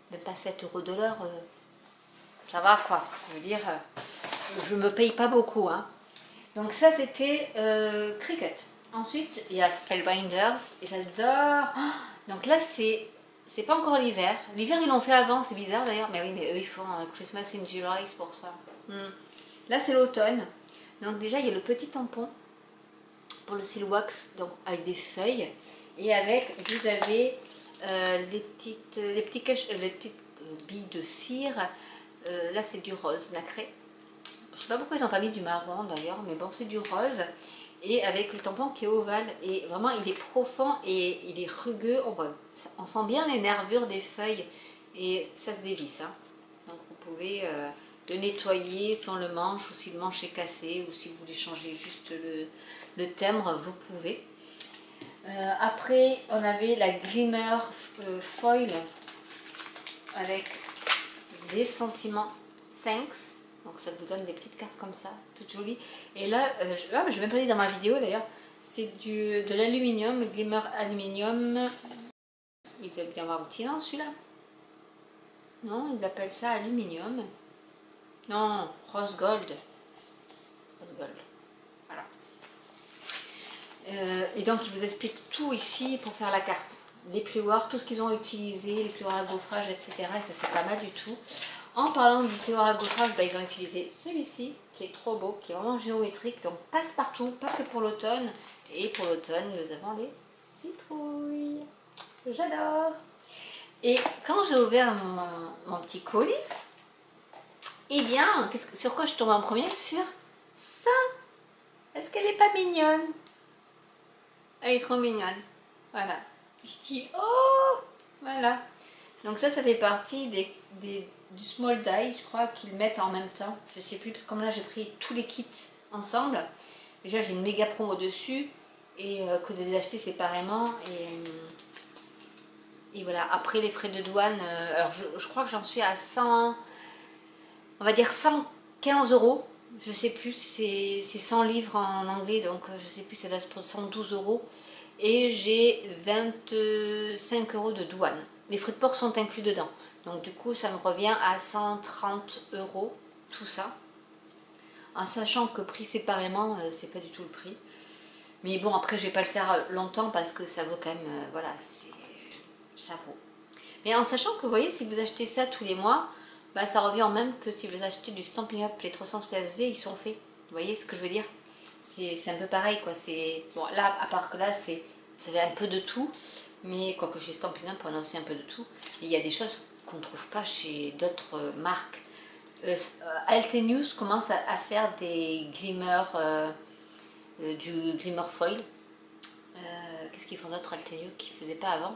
même pas 7 € de l'heure, ça va quoi, je veux dire je me paye pas beaucoup, hein. Donc ça c'était Cricut. Ensuite il y a Spellbinders et j'adore. Donc là c'est pas encore l'hiver. L'hiver ils l'ont fait avant, c'est bizarre d'ailleurs, mais oui, mais eux ils font Christmas in July, c'est pour ça. Là c'est l'automne. Donc déjà il y a le petit tampon pour le seal wax, donc avec des feuilles, et avec vous avez les petites billes de cire. Là c'est du rose nacré. Je sais pas pourquoi ils n'ont pas mis du marron d'ailleurs, mais bon c'est du rose. Et avec le tampon qui est ovale, et vraiment il est profond et il est rugueux, on sent bien les nervures des feuilles et ça se dévisse, hein. Donc vous pouvez le nettoyer sans le manche, ou si le manche est cassé, ou si vous voulez changer juste le timbre, vous pouvez. Après on avait la Glimmer Foil avec des sentiments Thanks. Donc ça vous donne des petites cartes comme ça, toutes jolies. Et là, je ne vais même pas dire dans ma vidéo d'ailleurs, c'est de l'aluminium, Glimmer Aluminium. Il doit bien avoir un petit nom celui-là. Non, il appelle ça aluminium. Non, rose gold. Rose gold. Voilà. Et donc il vous explique tout ici pour faire la carte. Les plioirs, tout ce qu'ils ont utilisé, les plioirs à gaufrage, etc. Et ça c'est pas mal du tout. En parlant du stylo ragotrage, ils ont utilisé celui-ci qui est trop beau, qui est vraiment géométrique, donc passe partout, pas que pour l'automne. Et pour l'automne, nous avons les citrouilles. J'adore. Et quand j'ai ouvert mon petit colis, eh bien, sur quoi je tombe en premier? Sur ça. Est-ce qu'elle est pas mignonne? Elle est trop mignonne. Voilà. Je dis, oh, voilà. Donc ça fait partie du small die, je crois, qu'ils mettent en même temps. Je sais plus, parce que comme là, j'ai pris tous les kits ensemble. Déjà, j'ai une méga promo dessus, et que de les acheter séparément. Et voilà, après les frais de douane, alors je crois que j'en suis à 100, on va dire 115 euros. Je sais plus, c'est 100 livres en anglais, donc je sais plus, ça doit être 112 euros. Et j'ai 25 euros de douane. Les frais de port sont inclus dedans. Donc du coup, ça me revient à 130 euros, tout ça. En sachant que pris séparément, c'est pas du tout le prix. Mais bon, après, je vais pas le faire longtemps parce que ça vaut quand même, voilà, ça vaut. Mais en sachant que, vous voyez, si vous achetez ça tous les mois, bah, ça revient au même que si vous achetez du Stampin' Up, les 300 CSV, ils sont faits. Vous voyez ce que je veux dire? C'est un peu pareil, quoi. Bon, là, à part que là, vous avez un peu de tout. Mais quoique chez Stampin' Up, on a aussi un peu de tout. Et il y a des choses qu'on ne trouve pas chez d'autres marques. Altenews commence à faire des glimmers, du glimmer foil. Qu'est-ce qu'ils font d'autre, Altenews, qu'ils ne faisaient pas avant?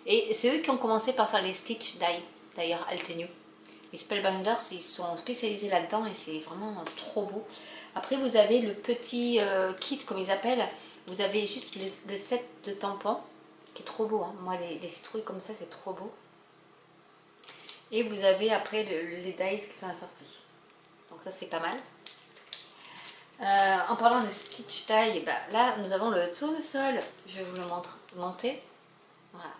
Et c'est eux qui ont commencé par faire les stitch die, d'ailleurs, Altenews. Les Spellbinders, ils sont spécialisés là-dedans et c'est vraiment trop beau. Après, vous avez le petit kit, comme ils appellent. Vous avez juste le set de tampons, qui est trop beau. Hein. Moi, les citrouilles comme ça, c'est trop beau. Et vous avez après les dies qui sont assortis. Donc ça, c'est pas mal. En parlant de stitch die, bah, là, nous avons le tournesol. Je vais vous le monter. Voilà.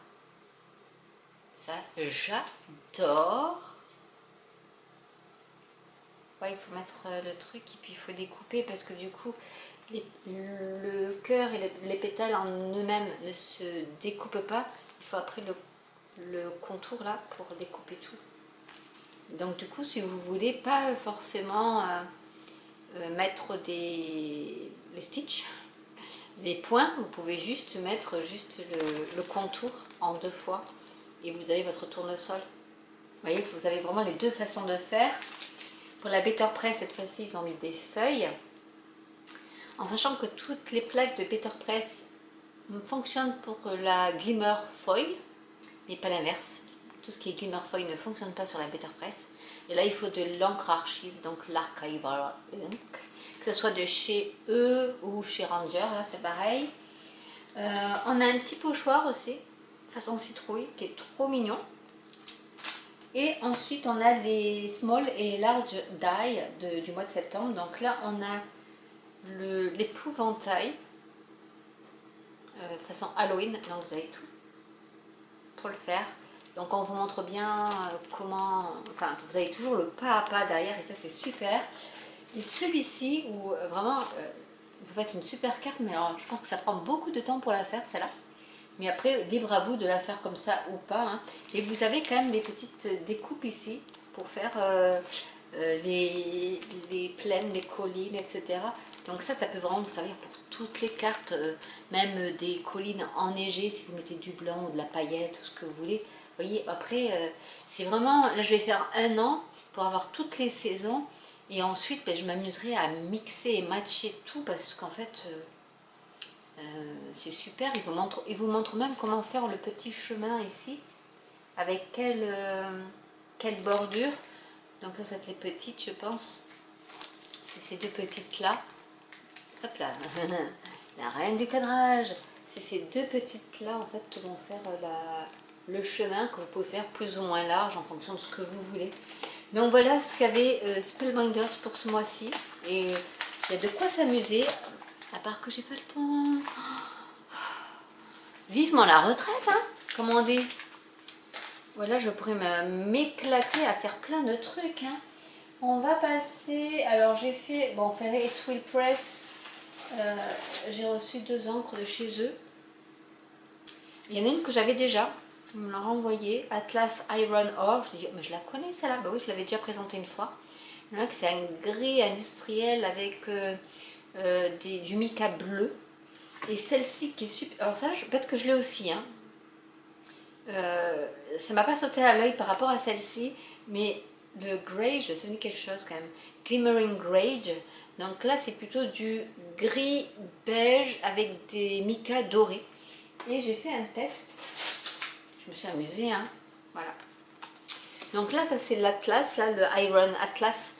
Ça, j'adore. Ouais, il faut mettre le truc et puis il faut découper parce que du coup, le cœur et les pétales en eux-mêmes ne se découpent pas. Il faut après le contour là pour découper tout. Donc du coup, si vous voulez pas forcément mettre les stitches, les points, vous pouvez juste mettre le contour en 2 fois et vous avez votre tournesol. Vous voyez, vous avez vraiment les deux façons de faire. Pour la Better Press, cette fois-ci, ils ont mis des feuilles. En sachant que toutes les plaques de Better Press fonctionnent pour la Glimmer Foil, mais pas l'inverse. Tout ce qui est Glimmer Foil ne fonctionne pas sur la Better Press. Et là, il faut de l'encre archive, donc l'Archival Ink, que ce soit de chez eux ou chez Ranger, là c'est pareil. On a un petit pochoir aussi, façon citrouille, qui est trop mignon. Et ensuite, on a les small et large die du mois de septembre. Donc là, on a l'épouvantail, façon Halloween. Donc vous avez tout pour le faire. Donc on vous montre bien comment... Enfin, vous avez toujours le pas à pas derrière et ça, c'est super. Et celui-ci, où vraiment, vous faites une super carte, mais alors, je pense que ça prend beaucoup de temps pour la faire, celle-là. Mais après, libre à vous de la faire comme ça ou pas. Hein. Et vous avez quand même des petites découpes ici pour faire les plaines, les collines, etc. Donc ça peut vraiment vous servir pour toutes les cartes, même des collines enneigées, si vous mettez du blanc ou de la paillette, tout ce que vous voulez. Vous voyez, après, c'est vraiment... Là, je vais faire 1 an pour avoir toutes les saisons. Et ensuite, ben, je m'amuserai à mixer et matcher tout parce qu'en fait... c'est super, il vous montre même comment faire le petit chemin ici, avec quelle bordure. Donc ça, c'est les petites, je pense. C'est ces 2 petites là. Hop là, la reine du cadrage. C'est ces 2 petites là en fait qui vont faire le chemin que vous pouvez faire plus ou moins large en fonction de ce que vous voulez. Donc voilà ce qu'avait Spellbinders pour ce mois-ci. Et il y a de quoi s'amuser. À part que j'ai pas le temps. Vivement la retraite, hein, comme on dit. Voilà, je pourrais m'éclater à faire plein de trucs. Hein. On va passer... Alors j'ai fait... Bon, Ferré et Swill Press. J'ai reçu 2 encres de chez eux. Il y en a une que j'avais déjà. On me l'a renvoyé, Atlas Iron Ore. Je dis, mais je la connais celle-là. Bah oui, je l'avais déjà présentée une fois. C'est un gris industriel avec du mica bleu. Et celle-ci qui est super. Alors ça, peut-être que je l'ai aussi. Hein. Ça m'a pas sauté à l'œil par rapport à celle-ci, mais le Grage, ça me dit quelque chose quand même. Glimmering Grage. Donc là, c'est plutôt du gris beige avec des micas dorés. Et j'ai fait un test. Je me suis amusée, hein. Voilà. Donc là, ça c'est l'Atlas, là, le Iron Atlas,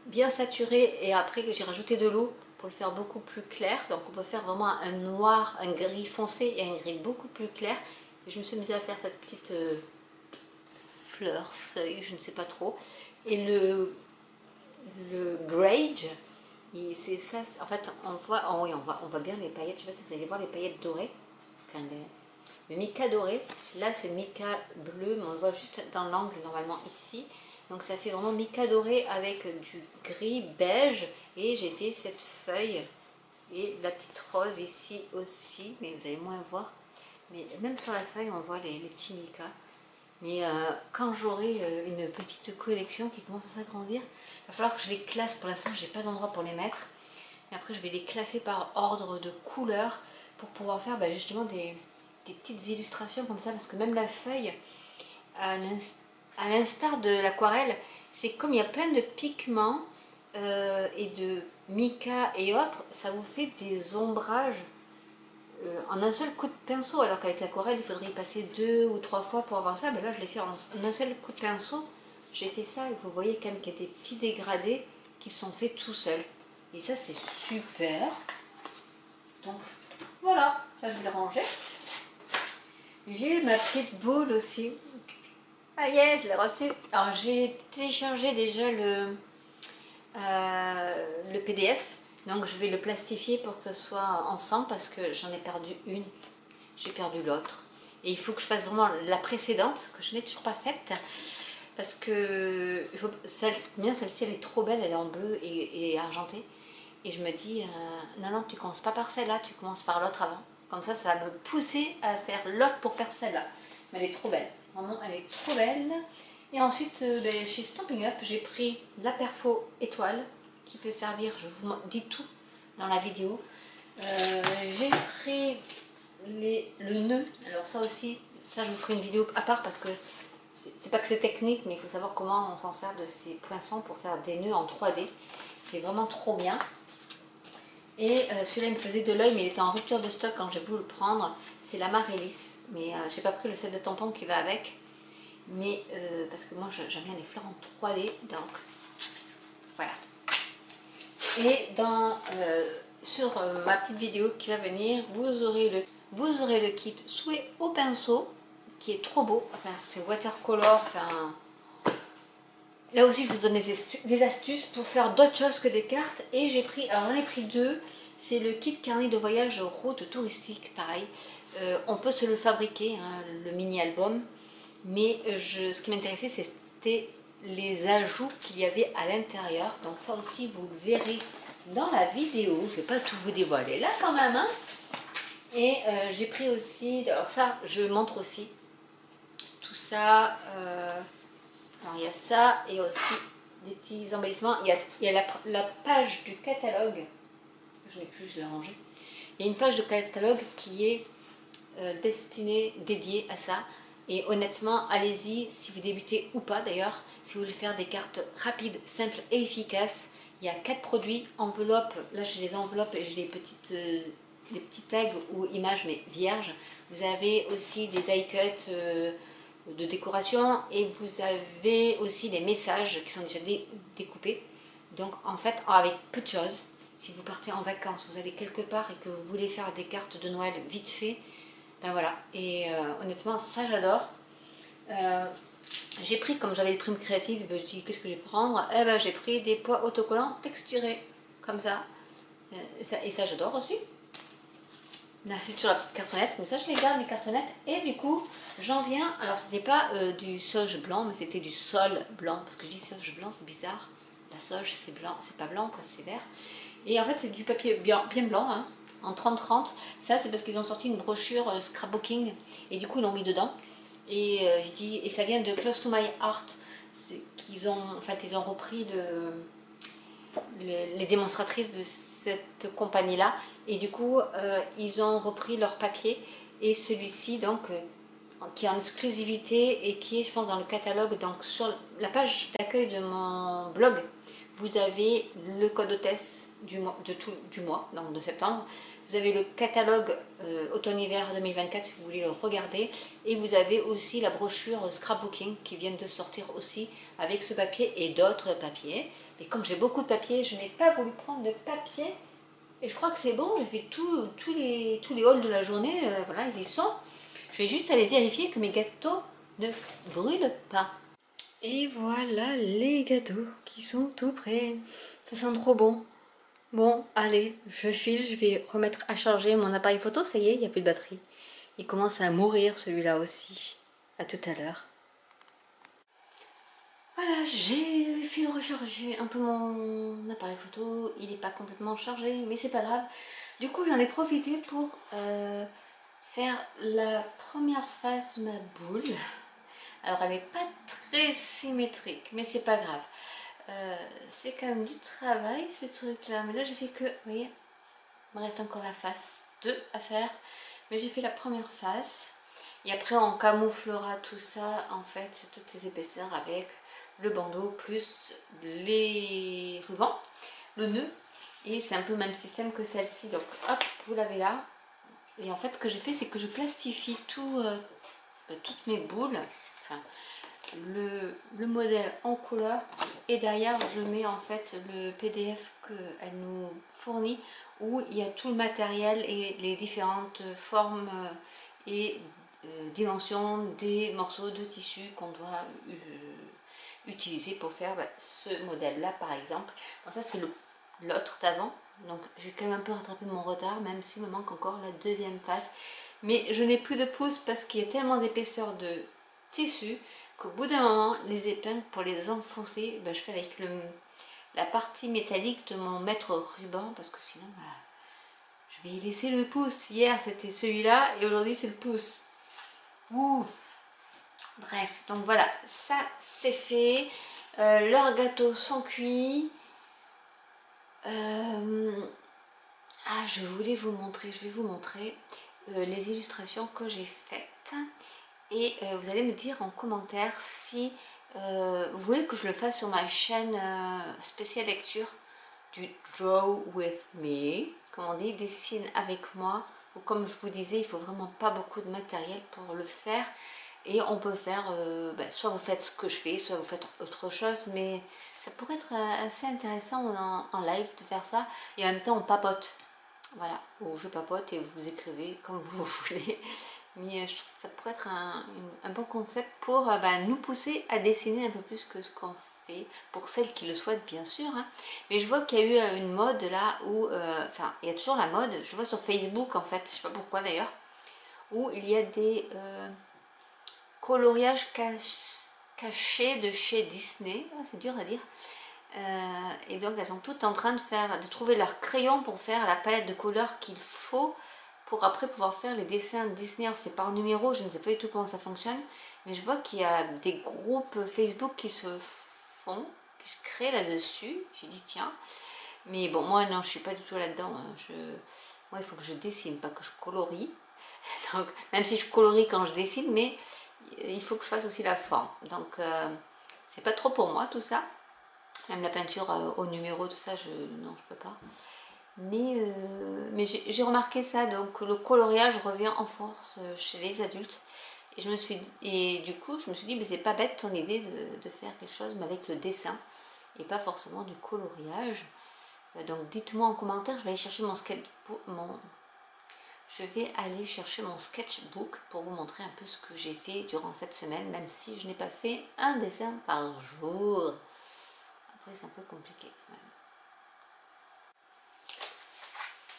bien saturé. Et après, j'ai rajouté de l'eau pour le faire beaucoup plus clair. Donc on peut faire vraiment un noir, un gris foncé et un gris beaucoup plus clair. Et je me suis amusée à faire cette petite fleur, feuille, je ne sais pas trop. Et le Grage, c'est ça, en fait, on voit, oh oui, on voit bien les paillettes. Je ne sais pas si vous allez voir les paillettes dorées. Enfin, le mica doré, là c'est mica bleu, mais on le voit juste dans l'angle normalement ici. Donc ça fait vraiment mica doré avec du gris beige. Et j'ai fait cette feuille et la petite rose ici aussi, mais vous allez moins voir. Mais même sur la feuille, on voit les petits micas. Mais quand j'aurai une petite collection qui commence à s'agrandir, il va falloir que je les classe. Pour l'instant, je n'ai pas d'endroit pour les mettre. Et après, je vais les classer par ordre de couleur pour pouvoir faire justement des petites illustrations comme ça. Parce que même la feuille, à l'instar de l'aquarelle, c'est comme il y a plein de pigments et de mica et autres, ça vous fait des ombrages en un seul coup de pinceau, alors qu'avec l'aquarelle il faudrait y passer 2 ou 3 fois pour avoir ça. Là je l'ai fait en un seul coup de pinceau, j'ai fait ça et vous voyez quand même qu'il y a des petits dégradés qui sont faits tout seuls, et ça c'est super. Donc voilà, ça je vais le ranger. J'ai ma petite boule aussi, ah yeah, je l'ai reçue. Alors j'ai téléchargé déjà le PDF. Donc je vais le plastifier pour que ça soit ensemble parce que j'en ai perdu une, j'ai perdu l'autre. Et il faut que je fasse vraiment la précédente que je n'ai toujours pas faite. Parce que celle-ci elle est trop belle, elle est en bleu et argenté. Et je me dis, non, non, tu commences pas par celle-là, tu commences par l'autre avant. Comme ça va me pousser à faire l'autre pour faire celle-là. Mais elle est trop belle, vraiment elle est trop belle. Et ensuite, chez Stampin' Up, j'ai pris la perfo étoile qui peut servir, je vous dis tout dans la vidéo. J'ai pris le nœud, alors ça aussi, ça je vous ferai une vidéo à part parce que c'est pas que c'est technique, mais il faut savoir comment on s'en sert de ces poinçons pour faire des nœuds en 3D. C'est vraiment trop bien. Et celui-là il me faisait de l'œil, mais il était en rupture de stock quand j'ai voulu le prendre. C'est la Marélis, mais j'ai pas pris le set de tampons qui va avec. Mais parce que moi j'aime bien les fleurs en 3D, donc voilà. Et sur ma petite vidéo qui va venir, vous aurez le kit souhait au pinceau qui est trop beau. Enfin, c'est watercolor. Enfin, là aussi, je vous donne des astuces pour faire d'autres choses que des cartes. Et j'ai pris, alors j'en ai pris deux. C'est le kit carnet de voyage route touristique, pareil. On peut se le fabriquer, hein, le mini album. Mais ce qui m'intéressait, c'était les ajouts qu'il y avait à l'intérieur. Donc ça aussi vous le verrez dans la vidéo, je ne vais pas tout vous dévoiler là quand même, hein. Et j'ai pris aussi, alors ça je montre aussi tout ça, alors il y a ça et aussi des petits embellissements. Il y a la page du catalogue, je n'ai plus, je l'ai rangé. Il y a une page de catalogue qui est dédiée à ça. Et honnêtement, allez-y, si vous débutez ou pas d'ailleurs, si vous voulez faire des cartes rapides, simples et efficaces. Il y a 4 produits, enveloppes, là j'ai les enveloppes et j'ai les petits tags ou images mais vierges. Vous avez aussi des die cuts de décoration et vous avez aussi des messages qui sont déjà découpés. Donc en fait, avec peu de choses, si vous partez en vacances, vous allez quelque part et que vous voulez faire des cartes de Noël vite fait, ben voilà. Et honnêtement, ça j'adore. J'ai pris, comme j'avais des primes créatives, je me suis dit qu'est-ce que je vais prendre. Eh ben j'ai pris des poids autocollants texturés, comme ça. Et ça j'adore aussi. Là, je suis sur la petite cartonnette, mais ça je les garde, les cartonnettes. Et du coup, j'en viens, alors ce n'est pas du sauge blanc, mais c'était du sol blanc. Parce que je dis sauge blanc, c'est bizarre. La sauge c'est blanc, c'est pas blanc, quoi, c'est vert. Et en fait c'est du papier bien blanc, hein. en 30-30. Ça c'est parce qu'ils ont sorti une brochure scrapbooking et du coup ils l'ont mis dedans. Et je dis, et ça vient de Close to My Heart, qu'ils ont, en fait, ils ont repris les démonstratrices de cette compagnie-là, et du coup, ils ont repris leur papier, et celui-ci, donc, qui est en exclusivité, et qui est, je pense, dans le catalogue, donc, sur la page d'accueil de mon blog, vous avez le code hôtesse du mois, donc de septembre. Vous avez le catalogue automne-hiver 2024 si vous voulez le regarder. Et vous avez aussi la brochure scrapbooking qui vient de sortir aussi avec ce papier et d'autres papiers. Mais comme j'ai beaucoup de papiers, je n'ai pas voulu prendre de papier. Et je crois que c'est bon, j'ai fait tous les hauls de la journée. Voilà, ils y sont. Je vais juste aller vérifier que mes gâteaux ne brûlent pas. Et voilà les gâteaux qui sont tout prêts. Ça sent trop bon. Bon, allez, je file, je vais remettre à charger mon appareil photo, ça y est, il n'y a plus de batterie. Il commence à mourir celui-là aussi. À tout à l'heure. Voilà, j'ai fait recharger un peu mon appareil photo. Il n'est pas complètement chargé, mais c'est pas grave. Du coup, j'en ai profité pour faire la première face de ma boule. Alors, elle n'est pas très symétrique, mais c'est pas grave. C'est quand même du travail ce truc là, mais là j'ai fait que, vous voyez, il me reste encore la face 2 à faire, mais j'ai fait la première face et après on camouflera tout ça en fait, toutes ces épaisseurs avec le bandeau plus les rubans, le nœud, et c'est un peu le même système que celle-ci, donc hop, vous l'avez là. Et en fait ce que j'ai fait c'est que je plastifie toutes mes boules, enfin le modèle en couleur, et derrière je mets en fait le PDF qu'elle nous fournit où il y a tout le matériel et les différentes formes et dimensions des morceaux de tissu qu'on doit utiliser pour faire ce modèle là par exemple. Bon, ça c'est l'autre d'avant, donc j'ai quand même un peu rattrapé mon retard même s'il me manque encore la deuxième face, mais je n'ai plus de pouce parce qu'il y a tellement d'épaisseur de tissu qu'au bout d'un moment, les épingles, pour les enfoncer, je fais avec la partie métallique de mon mètre ruban, parce que sinon, je vais y laisser le pouce. Hier, c'était celui-là, et aujourd'hui, c'est le pouce. Ouh. Bref, donc voilà, ça, c'est fait. Leurs gâteaux sont cuits. Je voulais vous montrer, je vais vous montrer les illustrations que j'ai faites. Et vous allez me dire en commentaire si vous voulez que je le fasse sur ma chaîne spéciale lecture du Draw With Me, comme on dit, dessine avec moi, ou comme je vous disais, il faut vraiment pas beaucoup de matériel pour le faire, et on peut faire, soit vous faites ce que je fais, soit vous faites autre chose, mais ça pourrait être assez intéressant en live de faire ça, et en même temps on papote, voilà, ou je papote et vous écrivez comme vous voulez. Mais je trouve que ça pourrait être un bon concept pour nous pousser à dessiner un peu plus que ce qu'on fait, pour celles qui le souhaitent bien sûr. Hein. Mais je vois qu'il y a eu une mode là où, enfin il y a toujours la mode, je vois sur Facebook en fait, je sais pas pourquoi d'ailleurs, où il y a des coloriages cachés de chez Disney, c'est dur à dire. Et donc elles sont toutes en train de trouver leur crayon pour faire la palette de couleurs qu'il faut pour après pouvoir faire les dessins Disney. Alors c'est par numéro, je ne sais pas du tout comment ça fonctionne, mais je vois qu'il y a des groupes Facebook qui se créent là-dessus. J'ai dit tiens, mais bon moi non, je suis pas du tout là-dedans. Moi il faut que je dessine, pas que je colorie. Donc même si je colorie quand je dessine, mais il faut que je fasse aussi la forme. Donc c'est pas trop pour moi tout ça. Même la peinture au numéro, tout ça, non, je peux pas. Mais j'ai remarqué ça, donc le coloriage revient en force chez les adultes. Et du coup, je me suis dit, mais c'est pas bête ton idée de faire quelque chose, mais avec le dessin, et pas forcément du coloriage. Donc dites-moi en commentaire, je vais aller chercher mon sketchbook pour vous montrer un peu ce que j'ai fait durant cette semaine, même si je n'ai pas fait un dessin par jour. C'est un peu compliqué quand même.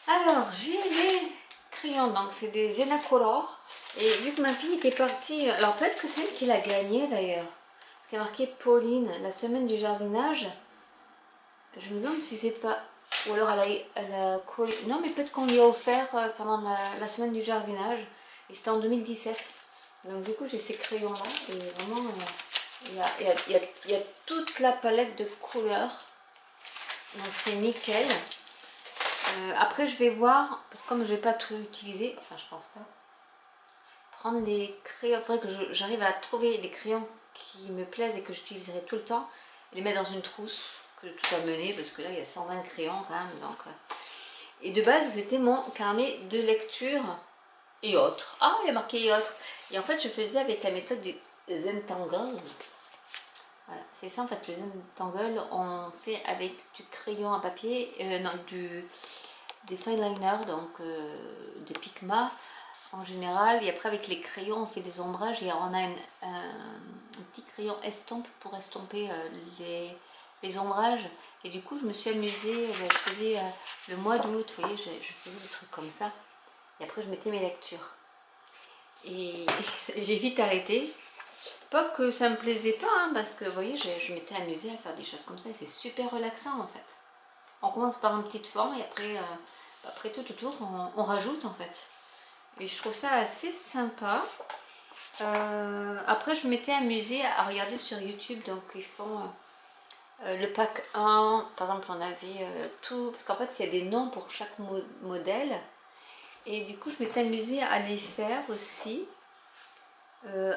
Alors j'ai les crayons, donc c'est des Enacolor, et vu que ma fille était partie, alors peut-être que c'est elle qui l'a gagné d'ailleurs, parce qu'il y a marqué Pauline, la semaine du jardinage. Je me demande si c'est pas Ou alors non mais peut-être qu'on lui a offert pendant la semaine du jardinage. Et c'était en 2017. Donc du coup j'ai ces crayons là. Et vraiment il y a toute la palette de couleurs. Donc c'est nickel. Après je vais voir, parce que comme je vais pas tout utiliser, enfin je pense pas, prendre les crayons, il faudrait que j'arrive à trouver des crayons qui me plaisent et que j'utiliserai tout le temps, et les mettre dans une trousse, que j'ai tout amener, parce que là il y a 120 crayons quand même, donc... Et de base c'était mon carnet de lecture et autres. Ah, il y a marqué et autres. Et en fait je faisais avec la méthode du Zentangle. Voilà, c'est ça en fait, le Zentangle, on fait avec du crayon à papier, non, des fine liners, donc des Pigma en général, et après avec les crayons on fait des ombrages et on a un petit crayon estompe pour estomper les ombrages. Et du coup je me suis amusée, je faisais le mois d'août, vous voyez, je faisais des trucs comme ça, et après je mettais mes lectures. Et j'ai vite arrêté. Pas que ça me plaisait pas, hein, parce que vous voyez, je m'étais amusée à faire des choses comme ça et c'est super relaxant en fait. On commence par une petite forme et après tout autour, on rajoute en fait. Et je trouve ça assez sympa. Après, je m'étais amusée à regarder sur YouTube, donc ils font le pack 1, par exemple, on avait tout, parce qu'en fait, il y a des noms pour chaque modèle. Et du coup, je m'étais amusée à les faire aussi.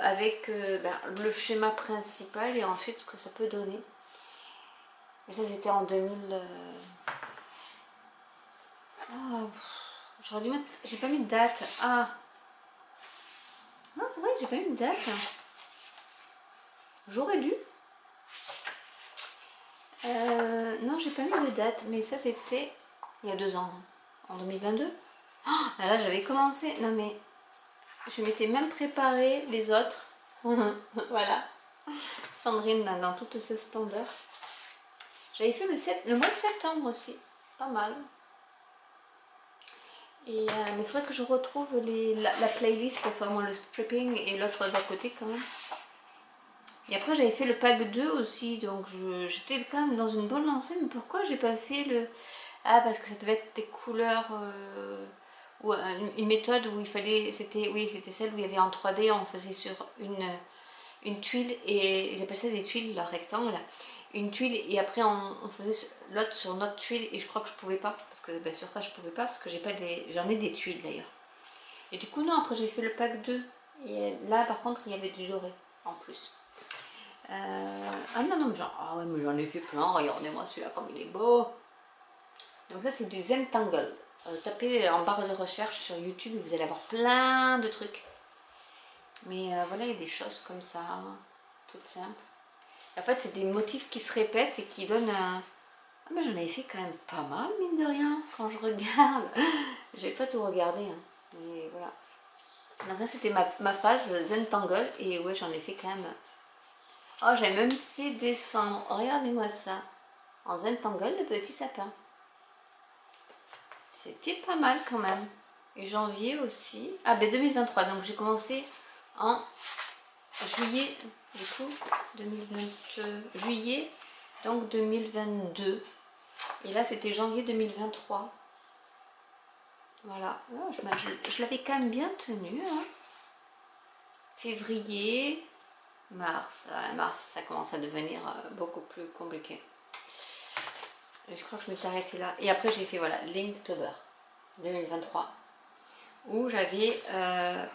Avec le schéma principal et ensuite ce que ça peut donner. Et ça c'était en 2000. Oh, j'aurais dû mettre. J'ai pas mis de date. Ah non, c'est vrai que j'ai pas mis de date. J'aurais dû. Non, j'ai pas mis de date, mais ça c'était il y a 2 ans, en 2022. Oh, là j'avais commencé. Non mais je m'étais même préparé les autres. Voilà. Sandrine là, dans toute sa splendeur. J'avais fait le mois de septembre aussi. Pas mal. Et, mais il faudrait que je retrouve la playlist pour faire moi le stripping et l'autre d'à côté quand même. Et après j'avais fait le pack 2 aussi. Donc j'étais quand même dans une bonne lancée. Mais pourquoi j'ai pas fait le... Ah, parce que ça devait être des couleurs... ou une méthode où il fallait... Oui, c'était celle où il y avait en 3D. On faisait sur une tuile. Et ils appellent ça des tuiles, leur rectangle. Une tuile et après on faisait l'autre sur notre tuile et je crois que je pouvais pas parce que sur ça je pouvais pas parce que j'en ai des tuiles d'ailleurs. Et du coup non, après j'ai fait le pack 2 et là par contre il y avait du doré en plus. Ah non mais ah ouais, mais j'en ai fait plein, regardez-moi celui-là comme il est beau. Donc ça c'est du Zentangle. Tapez en barre de recherche sur YouTube et vous allez avoir plein de trucs. Mais voilà, il y a des choses comme ça, toutes simples. En fait, c'est des motifs qui se répètent et qui donnent un... Ah, mais j'en avais fait quand même pas mal, mine de rien, quand je regarde. J'ai pas tout regardé, hein. Mais voilà. Donc là, c'était ma phase Zentangle. Et ouais, j'en ai fait quand même... Oh, j'ai même fait descendre. Regardez-moi ça. En Zentangle, le petit sapin. C'était pas mal quand même. Et janvier aussi. Ah, ben 2023. Donc j'ai commencé en juillet... Du coup, juillet, donc 2022. Et là, c'était janvier 2023. Voilà. Oh, je l'avais quand même bien tenu. Hein. Février, mars. Mars, ça commence à devenir beaucoup plus compliqué. Et je crois que je m'étais arrêtée là. Et après, j'ai fait, voilà, Linktober 2023. Où j'avais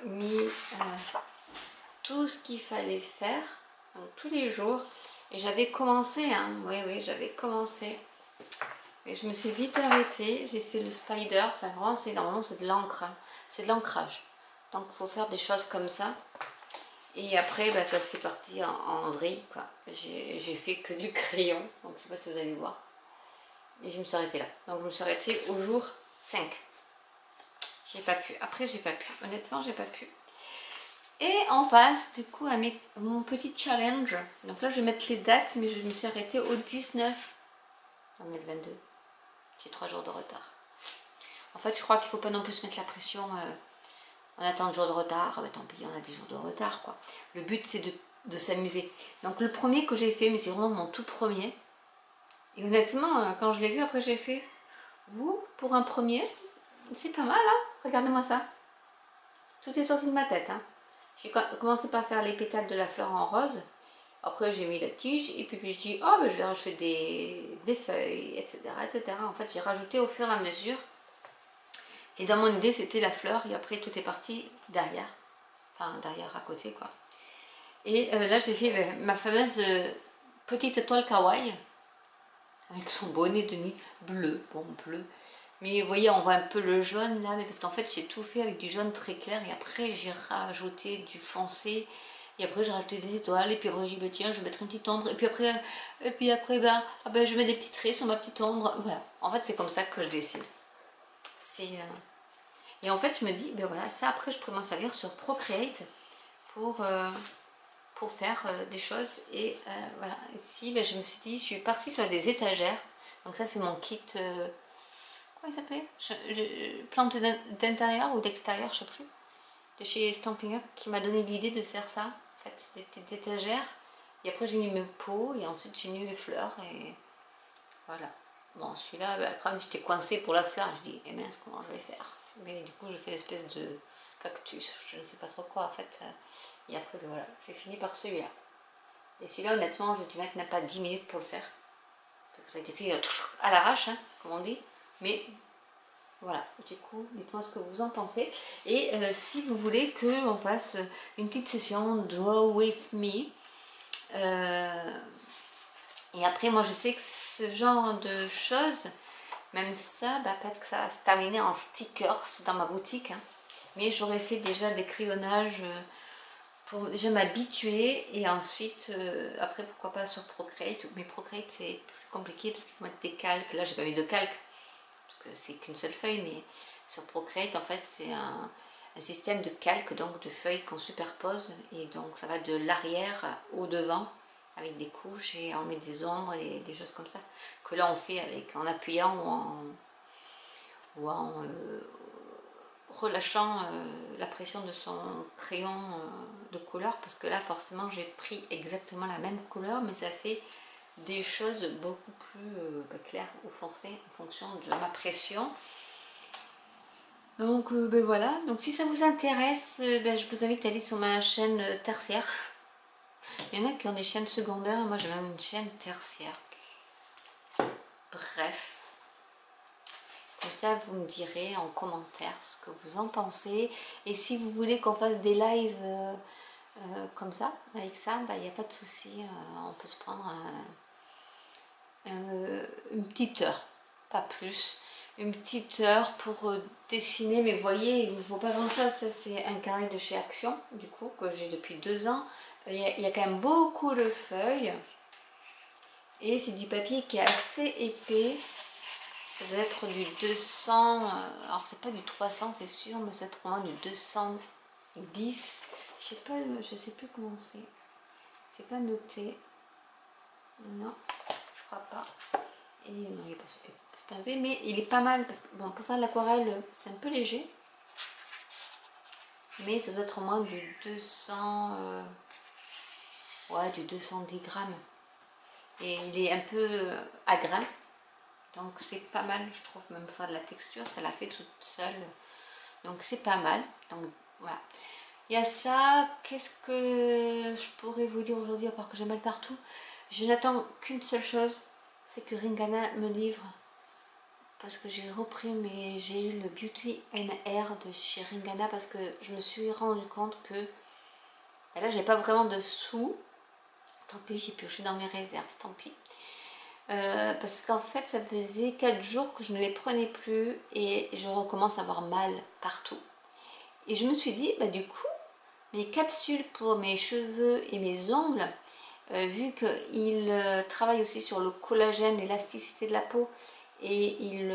mis... tout ce qu'il fallait faire, donc tous les jours, et j'avais commencé, hein, oui, j'avais commencé, et je me suis vite arrêtée, j'ai fait le spider, enfin vraiment, normalement c'est de l'encre, hein, c'est de l'ancrage, donc il faut faire des choses comme ça, et après, ça c'est parti en vrille, quoi, j'ai fait que du crayon, donc je sais pas si vous allez voir, et je me suis arrêtée là, donc je me suis arrêtée au jour 5, j'ai pas pu, après j'ai pas pu, honnêtement j'ai pas pu. Et on passe du coup à mon petit challenge. Donc là je vais mettre les dates, mais je me suis arrêtée au 19 2022. J'ai 3 jours de retard. En fait je crois qu'il ne faut pas non plus se mettre la pression. On attend le jour de retard, tant pis on a des jours de retard quoi. Le but c'est de s'amuser. Donc le premier que j'ai fait, mais c'est vraiment mon tout premier. Et honnêtement quand je l'ai vu après j'ai fait, Ouh, pour un premier, c'est pas mal, hein. Regardez-moi ça. Tout est sorti de ma tête, hein. J'ai commencé par faire les pétales de la fleur en rose. Après, j'ai mis la tige et puis je dis, oh, ben, je vais rajouter des feuilles, etc., etc. En fait, j'ai rajouté au fur et à mesure. Et dans mon idée, c'était la fleur et après, tout est parti derrière. Enfin, derrière, à côté, quoi. Et là, j'ai fait ma fameuse petite étoile kawaii avec son bonnet de nuit bleu, bon, bleu. Mais vous voyez, on voit un peu le jaune là, mais parce qu'en fait, j'ai tout fait avec du jaune très clair et après, j'ai rajouté du foncé. Et après, j'ai rajouté des étoiles. Et puis après, j'ai dit, bah, tiens, je vais mettre une petite ombre. Et puis après ben, ah ben, je mets des petits traits sur ma petite ombre. Voilà. En fait, c'est comme ça que je dessine. Et en fait, je me dis, ben voilà, ça après, je pourrais m'en servir sur Procreate pour faire des choses. Et voilà. Ici, ben, je me suis dit, je suis partie sur des étagères. Donc ça, c'est mon kit... comment il s'appelait, plante d'intérieur ou d'extérieur, je sais plus, de chez Stampin' Up, qui m'a donné l'idée de faire ça, en fait, des petites étagères. Et après j'ai mis mes pots et ensuite j'ai mis mes fleurs et voilà. Bon, celui-là, après j'étais coincée pour la fleur, je dis, eh mince, comment je vais faire? Mais du coup je fais l'espèce de cactus, je ne sais pas trop quoi en fait. Et après voilà, j'ai fini par celui-là. Et celui-là, honnêtement, j'ai dû mettre même pas 10 minutes pour le faire. Parce que ça a été fait à l'arrache, hein, comme on dit. Mais voilà, du coup, dites-moi ce que vous en pensez. Et si vous voulez qu'on fasse une petite session Draw With Me. Et après, moi, je sais que ce genre de choses, même ça, bah, peut-être que ça va se terminer en stickers dans ma boutique. Hein. Mais j'aurais fait déjà des crayonnages pour déjà m'habituer. Et ensuite, après, pourquoi pas sur Procreate. Mais Procreate, c'est plus compliqué parce qu'il faut mettre des calques. Là, j'ai pas mis de calque. C'est qu'une seule feuille, mais sur Procreate en fait c'est un système de calque, donc de feuilles qu'on superpose et donc ça va de l'arrière au devant avec des couches et on met des ombres et des choses comme ça que là on fait avec en appuyant ou en relâchant la pression de son crayon de couleur, parce que là forcément j'ai pris exactement la même couleur mais ça fait des choses beaucoup plus claires ou foncées en fonction de ma pression. Donc ben voilà, donc si ça vous intéresse, ben, je vous invite à aller sur ma chaîne tertiaire. Il y en a qui ont des chaînes secondaires, moi j'ai même une chaîne tertiaire. Bref, comme ça vous me direz en commentaire ce que vous en pensez. Et si vous voulez qu'on fasse des lives comme ça, avec ça, il n'y a pas de souci, on peut se prendre une petite heure, pas plus, une petite heure pour dessiner. Mais vous voyez, il ne faut pas grand chose. Ça c'est un carnet de chez Action, du coup, que j'ai depuis 2 ans. Il y a quand même beaucoup de feuilles et c'est du papier qui est assez épais. Ça doit être du 200, alors c'est pas du 300 c'est sûr, mais c'est au moins du 210. Je sais plus comment c'est pas noté. Non, je crois pas. Et non, il n'est pas noté, mais il est pas mal parce que bon, pour faire de l'aquarelle, c'est un peu léger. Mais ça doit être au moins du 200, ouais, du 210 grammes. Et il est un peu à grain. Donc c'est pas mal, je trouve, même pour faire de la texture, ça l'a fait toute seule. Donc c'est pas mal. Donc voilà. Il y a ça. Qu'est-ce que je pourrais vous dire aujourd'hui, à part que j'ai mal partout? Je n'attends qu'une seule chose, c'est que Ringana me livre. Parce que j'ai repris, mais j'ai eu le Beauty and Hair de chez Ringana parce que je me suis rendu compte que ben là, j'ai pas vraiment de sous. Tant pis, j'ai pioché dans mes réserves, tant pis. Parce qu'en fait, ça faisait 4 jours que je ne les prenais plus et je recommence à avoir mal partout. Et je me suis dit, bah du coup, mes capsules pour mes cheveux et mes ongles, vu qu'ils travaillent aussi sur le collagène, l'élasticité de la peau, et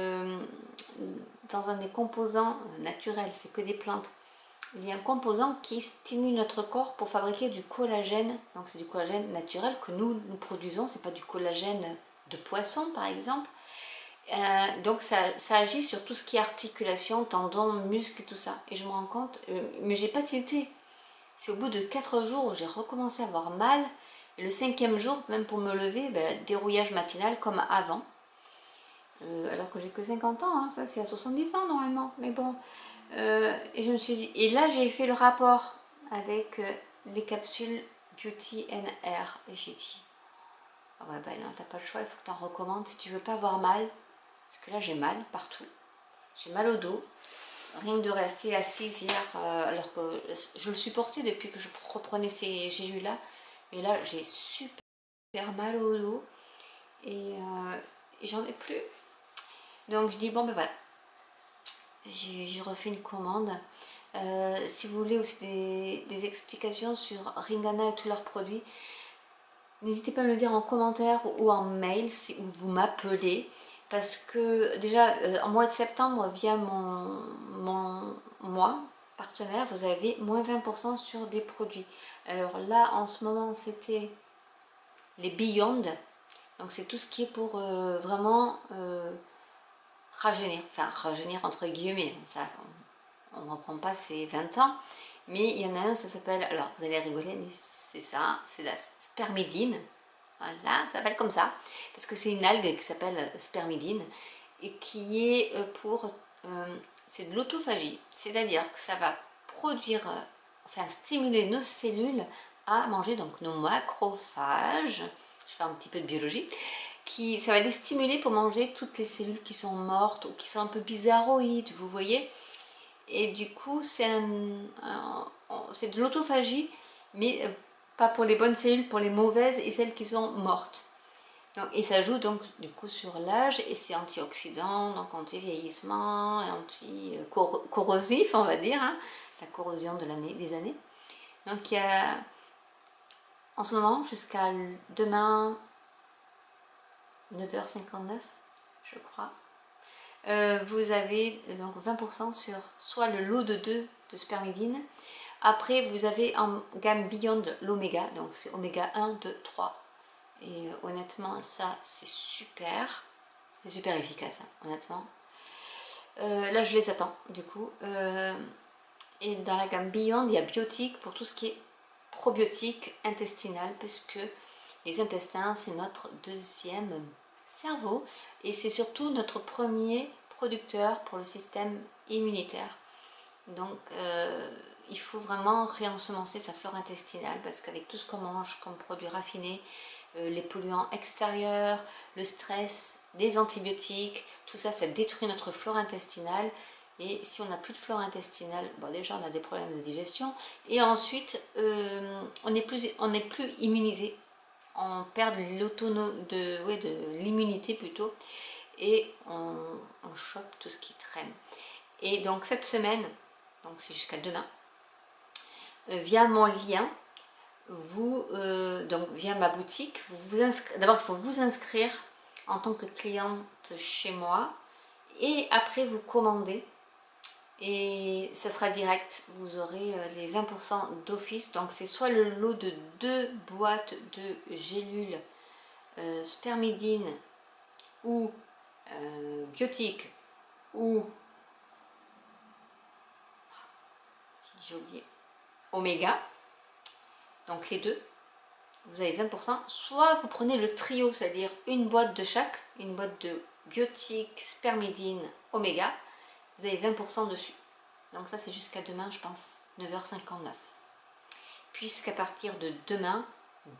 dans un des composants naturels, c'est que des plantes, il y a un composant qui stimule notre corps pour fabriquer du collagène. Donc c'est du collagène naturel que nous produisons, c'est pas du collagène de poisson par exemple. Donc ça agit sur tout ce qui est articulation, tendons, muscles et tout ça. Et je me rends compte, mais j'ai pas tilté. C'est au bout de 4 jours où j'ai recommencé à avoir mal. Et le 5e jour, même pour me lever, ben, dérouillage matinal comme avant. alors que j'ai que 50 ans, hein, ça c'est à 70 ans normalement, mais bon. Et je me suis dit, et là j'ai fait le rapport avec les capsules Beauty and Hair, et j'ai dit, ah ouais ben non, t'as pas le choix, il faut que t'en recommandes si tu veux pas avoir mal, parce que là j'ai mal partout, j'ai mal au dos, rien que de rester assise hier, alors que je le supportais depuis que je reprenais ces gélules là, mais là j'ai super mal au dos, et j'en ai plus, donc je dis bon ben voilà, j'ai refait une commande. Si vous voulez aussi des explications sur Ringana et tous leurs produits, n'hésitez pas à me le dire en commentaire ou en mail si ou vous m'appelez, parce que déjà en mois de septembre via mon mois partenaire vous avez moins 20% sur des produits. Alors là en ce moment c'était les Beyond, donc c'est tout ce qui est pour vraiment rajeunir, enfin rajeunir entre guillemets, ça on ne reprend pas ses 20 ans, mais il y en a un, ça s'appelle, alors vous allez rigoler, mais c'est ça, c'est la spermidine, voilà, ça s'appelle comme ça, parce que c'est une algue qui s'appelle spermidine, et qui est c'est de l'autophagie, c'est-à-dire que ça va produire, enfin stimuler nos cellules à manger, donc nos macrophages, je fais un petit peu de biologie, ça va les stimuler pour manger toutes les cellules qui sont mortes ou qui sont un peu bizarroïdes, vous voyez. Et du coup, c'est de l'autophagie, mais pas pour les bonnes cellules, pour les mauvaises et celles qui sont mortes. Donc, et ça joue donc du coup sur l'âge, et c'est antioxydant, donc anti-vieillissement, et anti-corrosif, on va dire, hein, la corrosion des années. Donc il y a en ce moment jusqu'à demain 9h59, je crois. Vous avez donc 20% sur soit le lot de 2 de spermidine. Après, vous avez en gamme Beyond l'oméga, donc c'est oméga 1, 2, 3. Et honnêtement, ça c'est super. C'est super efficace, hein, honnêtement. Là, je les attends, du coup. Et dans la gamme Beyond, il y a biotique pour tout ce qui est probiotique intestinal, puisque les intestins, c'est notre deuxième cerveau et c'est surtout notre premier producteur pour le système immunitaire. Donc il faut vraiment réensemencer sa flore intestinale, parce qu'avec tout ce qu'on mange comme produits raffinés, les polluants extérieurs, le stress, les antibiotiques, tout ça, ça détruit notre flore intestinale. Et si on n'a plus de flore intestinale, bon déjà on a des problèmes de digestion, et ensuite on n'est plus immunisé, on perd de l'immunité plutôt, et on chope tout ce qui traîne. Et donc cette semaine, donc c'est jusqu'à demain, via mon lien, donc via ma boutique, d'abord il faut vous inscrire en tant que cliente chez moi, et après vous commandez, et ça sera direct, vous aurez les 20% d'office. Donc c'est soit le lot de 2 boîtes de gélules spermidine ou biotique, ou j'ai oublié, oméga, donc les deux, vous avez 20%, soit vous prenez le trio, c'est-à-dire une boîte de chaque, une boîte de biotique, spermidine, oméga, vous avez 20% dessus. Donc ça c'est jusqu'à demain, je pense, 9h59. Puisqu'à partir de demain,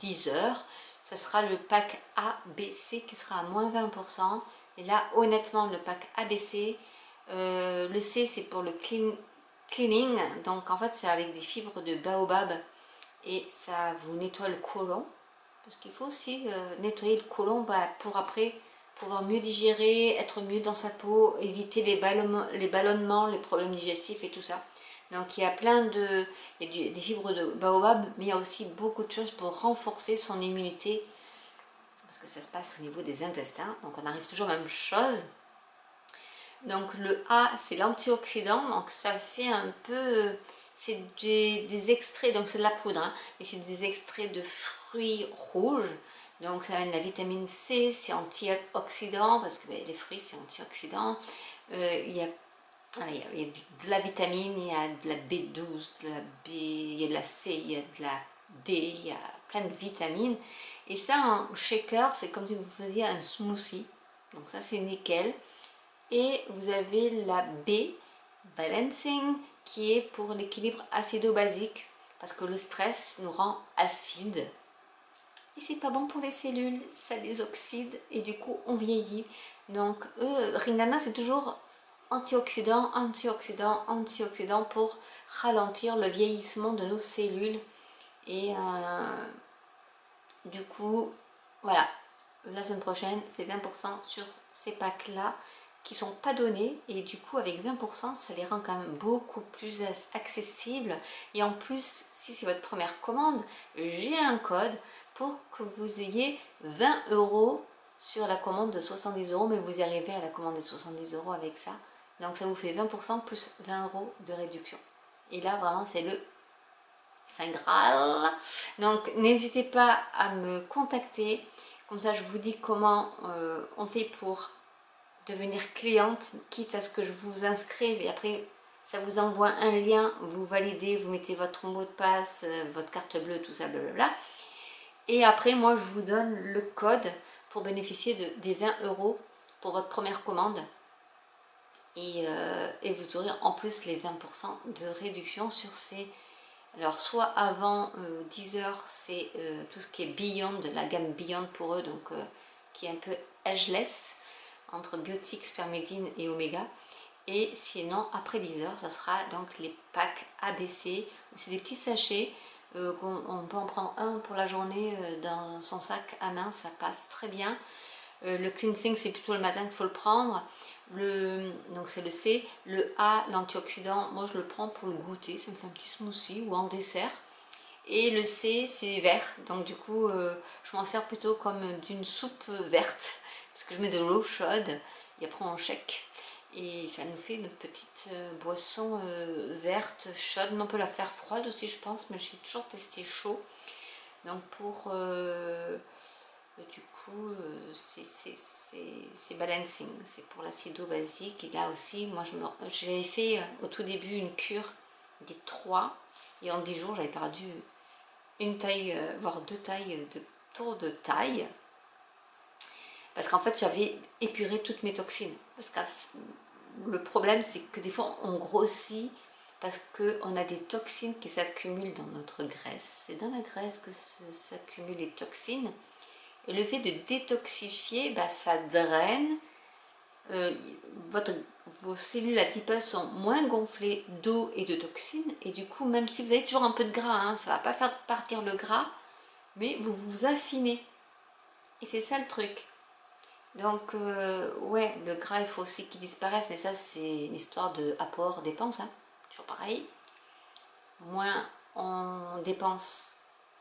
10h, ça sera le pack ABC qui sera à moins 20%. Et là, honnêtement, le pack ABC, le C c'est pour le cleaning. Donc en fait, c'est avec des fibres de baobab et ça vous nettoie le côlon. Parce qu'il faut aussi nettoyer le côlon pour après pouvoir mieux digérer, être mieux dans sa peau, éviter les ballonnements, les problèmes digestifs et tout ça. Donc il y a des fibres de baobab, mais il y a aussi beaucoup de choses pour renforcer son immunité, parce que ça se passe au niveau des intestins, donc on arrive toujours à la même chose. Donc le A c'est l'antioxydant, donc ça fait un peu, c'est des extraits, donc c'est de la poudre, hein, mais c'est des extraits de fruits rouges. Donc ça amène la vitamine C, c'est antioxydant, parce que les fruits c'est antioxydant. Il y a de la vitamine, il y a de la B12, il y a de la C, il y a de la D, il y a plein de vitamines. Et ça en shaker, c'est comme si vous faisiez un smoothie. donc ça c'est nickel. Et vous avez la B, Balancing, qui est pour l'équilibre acido-basique, parce que le stress nous rend acide. Et c'est pas bon pour les cellules, ça les oxyde et du coup on vieillit. Donc Ringana c'est toujours antioxydant, antioxydant, antioxydant pour ralentir le vieillissement de nos cellules. Et du coup, voilà, la semaine prochaine c'est 20% sur ces packs là qui sont pas donnés, et du coup avec 20% ça les rend quand même beaucoup plus accessibles. Et en plus, si c'est votre première commande, j'ai un code pour que vous ayez 20 € sur la commande de 70 €, mais vous y arrivez à la commande des 70 € avec ça. Donc ça vous fait 20% plus 20 € de réduction. Et là vraiment c'est le Saint Graal. Donc n'hésitez pas à me contacter, comme ça je vous dis comment on fait pour devenir cliente, quitte à ce que je vous inscrive et après ça vous envoie un lien, vous validez, vous mettez votre mot de passe, votre carte bleue, tout ça, blablabla. Et après moi je vous donne le code pour bénéficier des 20 € pour votre première commande. Et vous aurez en plus les 20% de réduction sur ces... Alors soit avant 10 h c'est tout ce qui est Beyond, la gamme Beyond pour eux, donc qui est un peu ageless, entre biotique, spermidine et oméga. Et sinon après 10 h ça sera donc les packs ABC, où c'est des petits sachets, on peut en prendre un pour la journée dans son sac à main, ça passe très bien. Le cleansing c'est plutôt le matin qu'il faut le prendre. Donc c'est le C, le A, l'antioxydant, moi je le prends pour le goûter, ça me fait un petit smoothie ou en dessert. Et le C c'est vert, donc du coup je m'en sers plutôt comme d'une soupe verte, parce que je mets de l'eau chaude et après on shake. Et ça nous fait notre petite boisson verte, chaude, mais on peut la faire froide aussi je pense, mais j'ai toujours testé chaud. Donc pour... du coup c'est balancing, c'est pour l'acido basique. Et là aussi moi j'avais fait au tout début une cure des 3 et en 10 jours j'avais perdu une taille, voire 2 tailles de tour de taille, parce qu'en fait j'avais épuré toutes mes toxines. Parce que le problème c'est que des fois on grossit parce qu'on a des toxines qui s'accumulent dans notre graisse. C'est dans la graisse que s'accumulent les toxines. Et le fait de détoxifier, bah, ça draine, vos cellules adipeuses sont moins gonflées d'eau et de toxines. Et du coup, même si vous avez toujours un peu de gras, hein, ça ne va pas faire partir le gras, mais vous vous affinez. Et c'est ça le truc. Donc, ouais, le gras, il faut aussi qu'il disparaisse. Mais ça, c'est une histoire de apport-dépense. Hein. Toujours pareil. Moins on dépense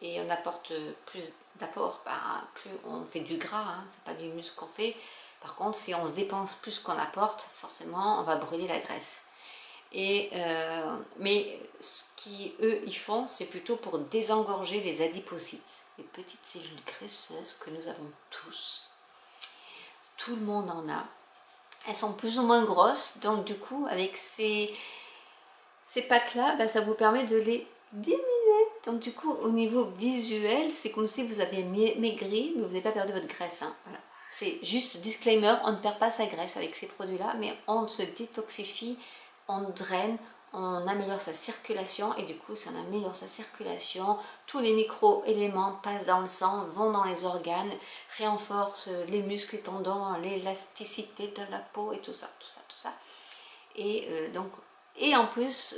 et on apporte plus d'apport, bah, plus on fait du gras, hein, c'est pas du muscle qu'on fait. Par contre, si on se dépense plus qu'on apporte, forcément on va brûler la graisse. Et mais ce qui eux ils font, c'est plutôt pour désengorger les adipocytes, les petites cellules graisseuses que nous avons tous. Tout le monde en a. Elles sont plus ou moins grosses, donc du coup avec ces packs là, bah, ça vous permet de les diminuer. Donc du coup au niveau visuel c'est comme si vous avez maigri mais vous n'avez pas perdu votre graisse, hein. Voilà. C'est juste disclaimer, on ne perd pas sa graisse avec ces produits là, mais on se détoxifie, on draine, on améliore sa circulation. Et du coup si on améliore sa circulation, tous les micro-éléments passent dans le sang, vont dans les organes, renforcent les muscles, les tendons, l'élasticité de la peau et tout ça, tout ça, tout ça. Et et en plus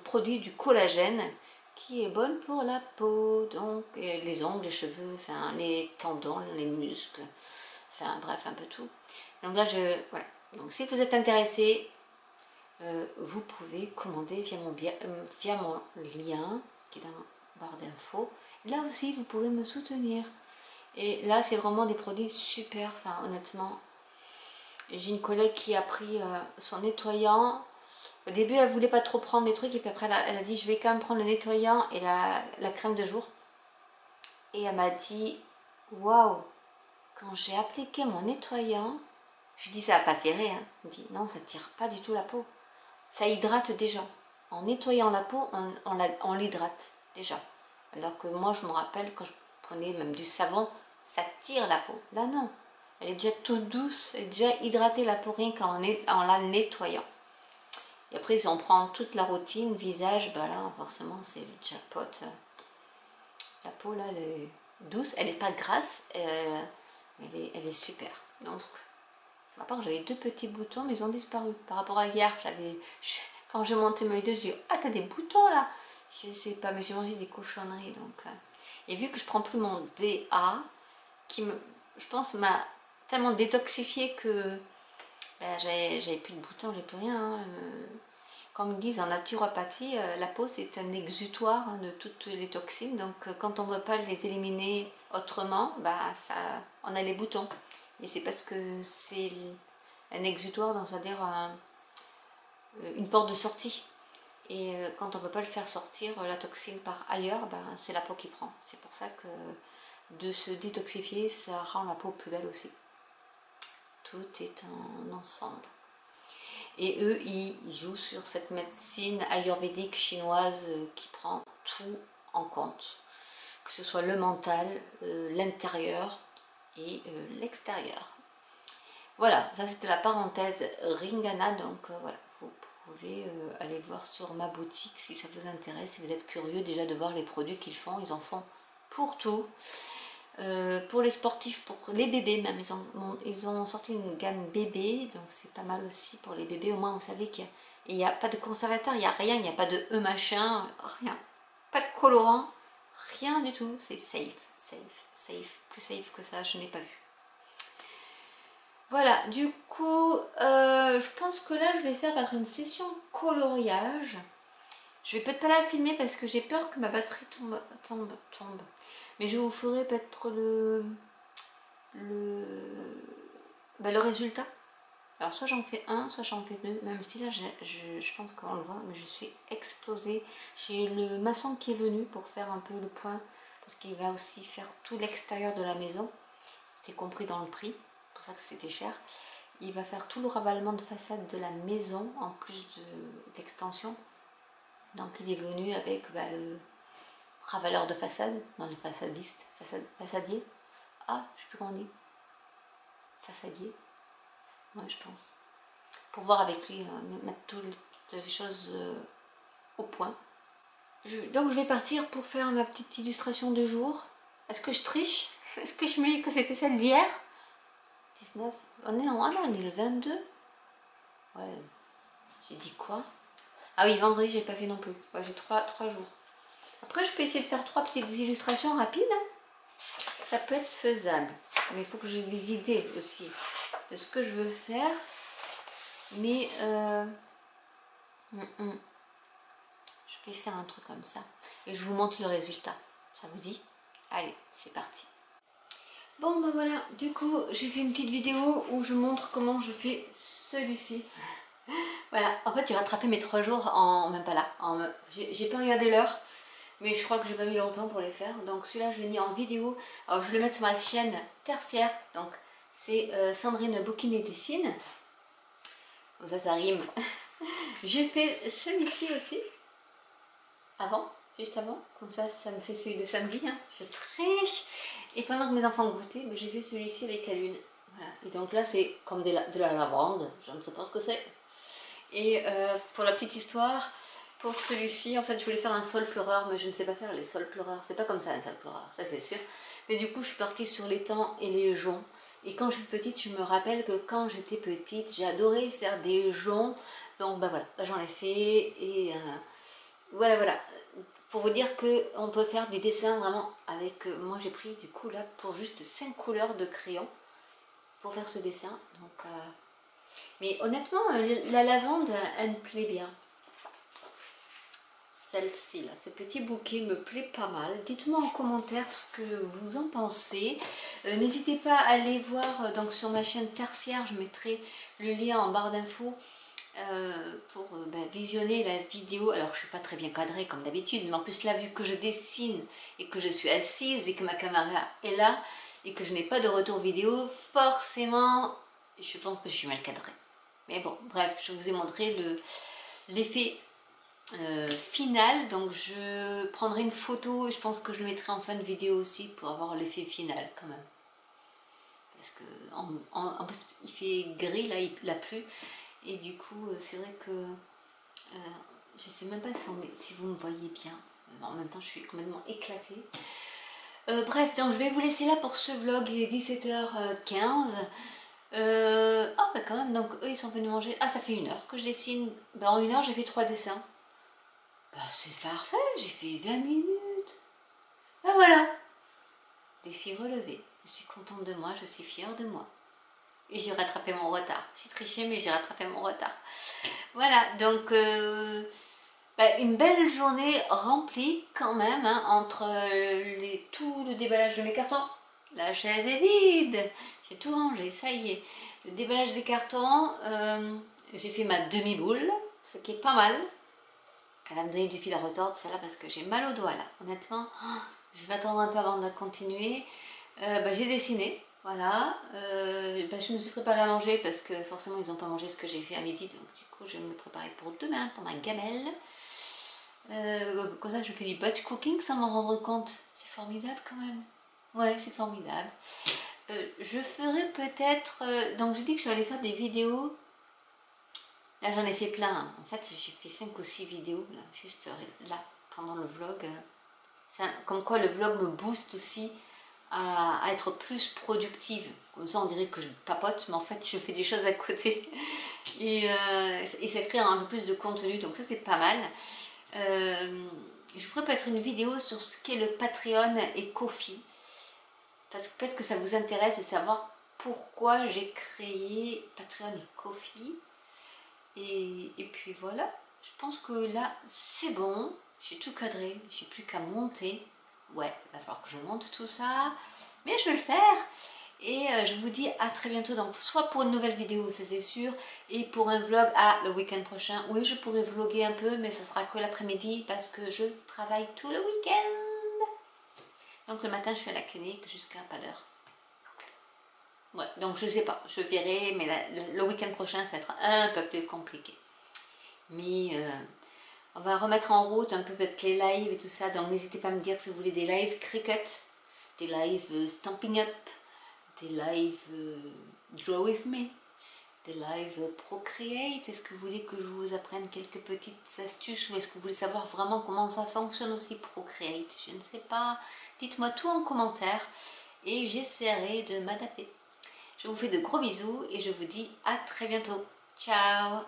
produit du collagène qui est bonne pour la peau, donc les ongles, les cheveux, enfin les tendons, les muscles, enfin bref un peu tout. Donc là voilà. Donc si vous êtes intéressé, vous pouvez commander via mon lien qui est dans la barre d'infos. Là aussi vous pouvez me soutenir. Et là c'est vraiment des produits super, enfin honnêtement. J'ai une collègue qui a pris son nettoyant. Au début, elle voulait pas trop prendre des trucs et puis après, elle a dit je vais quand même prendre le nettoyant et la crème de jour. Et elle m'a dit waouh, quand j'ai appliqué mon nettoyant, je lui dis ça va pas tirer. Hein. Elle me dit non, ça tire pas du tout la peau. Ça hydrate déjà. En nettoyant la peau, on l'hydrate déjà. Alors que moi, je me rappelle quand je prenais même du savon, ça tire la peau. Là, non. Elle est déjà toute douce, elle est déjà hydratée la peau rien en la nettoyant. Et après, si on prend toute la routine, visage, bah là, forcément, c'est le jackpot. La peau, là, elle est douce, elle n'est pas grasse, mais elle est super. Donc, à part j'avais 2 petits boutons, mais ils ont disparu. Par rapport à hier, quand j'ai monté mes vidéos, j'ai dit « Ah, t'as des boutons, là !» Je sais pas, mais j'ai mangé des cochonneries, donc... Et vu que je prends plus mon DA, je pense, m'a tellement détoxifié que ben, j'avais plus de boutons, j'ai plus rien. Hein. Comme ils disent en naturopathie, la peau c'est un exutoire de toutes les toxines, donc quand on ne veut pas les éliminer autrement, bah, on a les boutons. Et c'est parce que c'est un exutoire, donc c'est-à-dire une porte de sortie. Et quand on ne peut pas le faire sortir, la toxine par ailleurs, ben, c'est la peau qui prend. C'est pour ça que de se détoxifier, ça rend la peau plus belle aussi. Tout est un ensemble. Et eux, ils jouent sur cette médecine ayurvédique chinoise qui prend tout en compte. Que ce soit le mental, l'intérieur et l'extérieur. Voilà, ça c'était la parenthèse Ringana, donc voilà, vous pouvez aller voir sur ma boutique si ça vous intéresse, si vous êtes curieux déjà de voir les produits qu'ils font, ils en font pour tout. Pour les sportifs, pour les bébés même, ils ont sorti une gamme bébé, donc c'est pas mal aussi pour les bébés, au moins vous savez qu'il n'y a pas de conservateur, il n'y a rien, il n'y a pas de machin, rien, pas de colorant, rien du tout, c'est safe, plus safe que ça, je n'ai pas vu. Voilà, du coup, je pense que là je vais faire une session coloriage. Je vais peut-être pas la filmer parce que j'ai peur que ma batterie tombe. Mais je vous ferai peut-être le résultat. Alors soit j'en fais un, soit j'en fais deux. Même si là je pense qu'on le voit, mais je suis explosée. J'ai le maçon qui est venu pour faire un peu le point. Parce qu'il va aussi faire tout l'extérieur de la maison. C'était compris dans le prix. C'est pour ça que c'était cher. Il va faire tout le ravalement de façade de la maison en plus de l'extension. Donc il est venu avec le ravaleur de façade, non le façadiste, façadier. Ah, je sais plus comment on dit. Façadier. Ouais, je pense. Pour voir avec lui, mettre toutes les choses au point. Donc je vais partir pour faire ma petite illustration de jour. Est-ce que je triche? Est-ce que je me dis que c'était celle d'hier? 19. On est on est le 22. Ouais. J'ai dit quoi? Ah oui, vendredi, j'ai pas fait non plus. Ouais, j'ai 3 jours. Après, je peux essayer de faire 3 petites illustrations rapides. Ça peut être faisable. Mais il faut que j'ai des idées aussi de ce que je veux faire. Mais je vais faire un truc comme ça. Et je vous montre le résultat. Ça vous dit? Allez, c'est parti. Bon, bah voilà. Du coup, j'ai fait une petite vidéo où je montre comment je fais celui-ci. Voilà, en fait j'ai rattrapé mes 3 jours en même pas là, j'ai pas regardé l'heure, mais je crois que j'ai pas mis longtemps pour les faire, donc celui-là je l'ai mis en vidéo. Alors je vais le mettre sur ma chaîne tertiaire, donc c'est Sandrine Bouquine et Dessine, comme ça rime. J'ai fait celui-ci aussi, juste avant, comme ça me fait celui de samedi, hein. Je triche, et pendant que mes enfants goûtaient, j'ai fait celui-ci avec la lune, voilà, et donc là c'est comme de la lavande, je ne sais pas ce que c'est. Et pour la petite histoire, pour celui-ci, en fait, je voulais faire un sol pleureur, mais je ne sais pas faire les sols pleureurs. C'est pas comme ça un sol pleureur, ça c'est sûr. Mais du coup, je suis partie sur l'étang et les joncs. Et quand je suis petite, je me rappelle que quand j'étais petite, j'adorais faire des joncs. Donc, bah voilà, j'en ai fait. Et voilà. Pour vous dire qu'on peut faire du dessin vraiment avec... moi, j'ai pris du coup là pour juste 5 couleurs de crayon pour faire ce dessin. Donc... mais honnêtement, la lavande, elle me plaît bien. Celle-ci, là, ce petit bouquet me plaît pas mal. Dites-moi en commentaire ce que vous en pensez. N'hésitez pas à aller voir donc sur ma chaîne tertiaire, je mettrai le lien en barre d'infos pour visionner la vidéo. Alors, je ne suis pas très bien cadrée comme d'habitude, mais en plus là, vu que je dessine et que je suis assise et que ma caméra est là et que je n'ai pas de retour vidéo, forcément, je pense que je suis mal cadrée. Mais bon, bref, je vous ai montré l'effet final, donc je prendrai une photo et je pense que je le mettrai en fin de vidéo aussi pour avoir l'effet final quand même. parce que en plus il fait gris, là il a plu, et du coup c'est vrai que je sais même pas si vous me voyez bien, en même temps je suis complètement éclatée. Bref, donc je vais vous laisser là pour ce vlog, il est 17h15. Ah bah quand même, donc eux ils sont venus manger. Ah, ça fait 1 heure que je dessine. Ben, en 1 heure j'ai fait 3 dessins. Bah c'est parfait, j'ai fait 20 minutes. Ah voilà, défi relevé. Je suis contente de moi, je suis fière de moi. Et j'ai rattrapé mon retard. J'ai triché mais j'ai rattrapé mon retard. Voilà, donc une belle journée remplie quand même, hein, entre tout le déballage de mes cartons. La chaise est vide, j'ai tout rangé, ça y est. Le déballage des cartons, j'ai fait ma demi-boule, ce qui est pas mal. Elle va me donner du fil à retordre, celle-là, parce que j'ai mal au doigt là. Honnêtement, je vais attendre un peu avant de continuer. J'ai dessiné, voilà. Je me suis préparée à manger parce que forcément ils n'ont pas mangé ce que j'ai fait à midi. Donc du coup, je vais me préparer pour demain, pour ma gamelle. Comme ça, je fais du batch cooking sans m'en rendre compte. C'est formidable quand même. Ouais, c'est formidable. Je ferai peut-être... donc j'ai dit que j'allais faire des vidéos. Là j'en ai fait plein. En fait j'ai fait 5 ou 6 vidéos là, juste là pendant le vlog. Comme quoi le vlog me booste aussi à être plus productive. Comme ça on dirait que je papote, mais en fait je fais des choses à côté. Et ça crée un peu plus de contenu, donc ça c'est pas mal. Je ferai peut-être une vidéo sur ce qu'est le Patreon et Ko-fi. Parce que peut-être que ça vous intéresse de savoir pourquoi j'ai créé Patreon et Ko-fi. Et puis voilà, je pense que là c'est bon, j'ai tout cadré, j'ai plus qu'à monter. Ouais, il va falloir que je monte tout ça, mais je vais le faire. Et je vous dis à très bientôt, donc soit pour une nouvelle vidéo, ça c'est sûr, et pour un vlog le week-end prochain. Oui, je pourrais vlogger un peu, mais ça sera que l'après-midi parce que je travaille tout le week-end. Donc le matin je suis à la clinique jusqu'à pas d'heure. Ouais, donc je sais pas, je verrai, mais le week-end prochain ça va être un peu plus compliqué. Mais on va remettre en route un peu peut-être les lives et tout ça, donc n'hésitez pas à me dire si vous voulez des lives Cricut, des lives Stamping Up, des lives Draw With Me, des lives Procreate. Est-ce que vous voulez que je vous apprenne quelques petites astuces ou est-ce que vous voulez savoir vraiment comment ça fonctionne aussi Procreate? Je ne sais pas, dites-moi tout en commentaire et j'essaierai de m'adapter. Je vous fais de gros bisous et je vous dis à très bientôt. Ciao!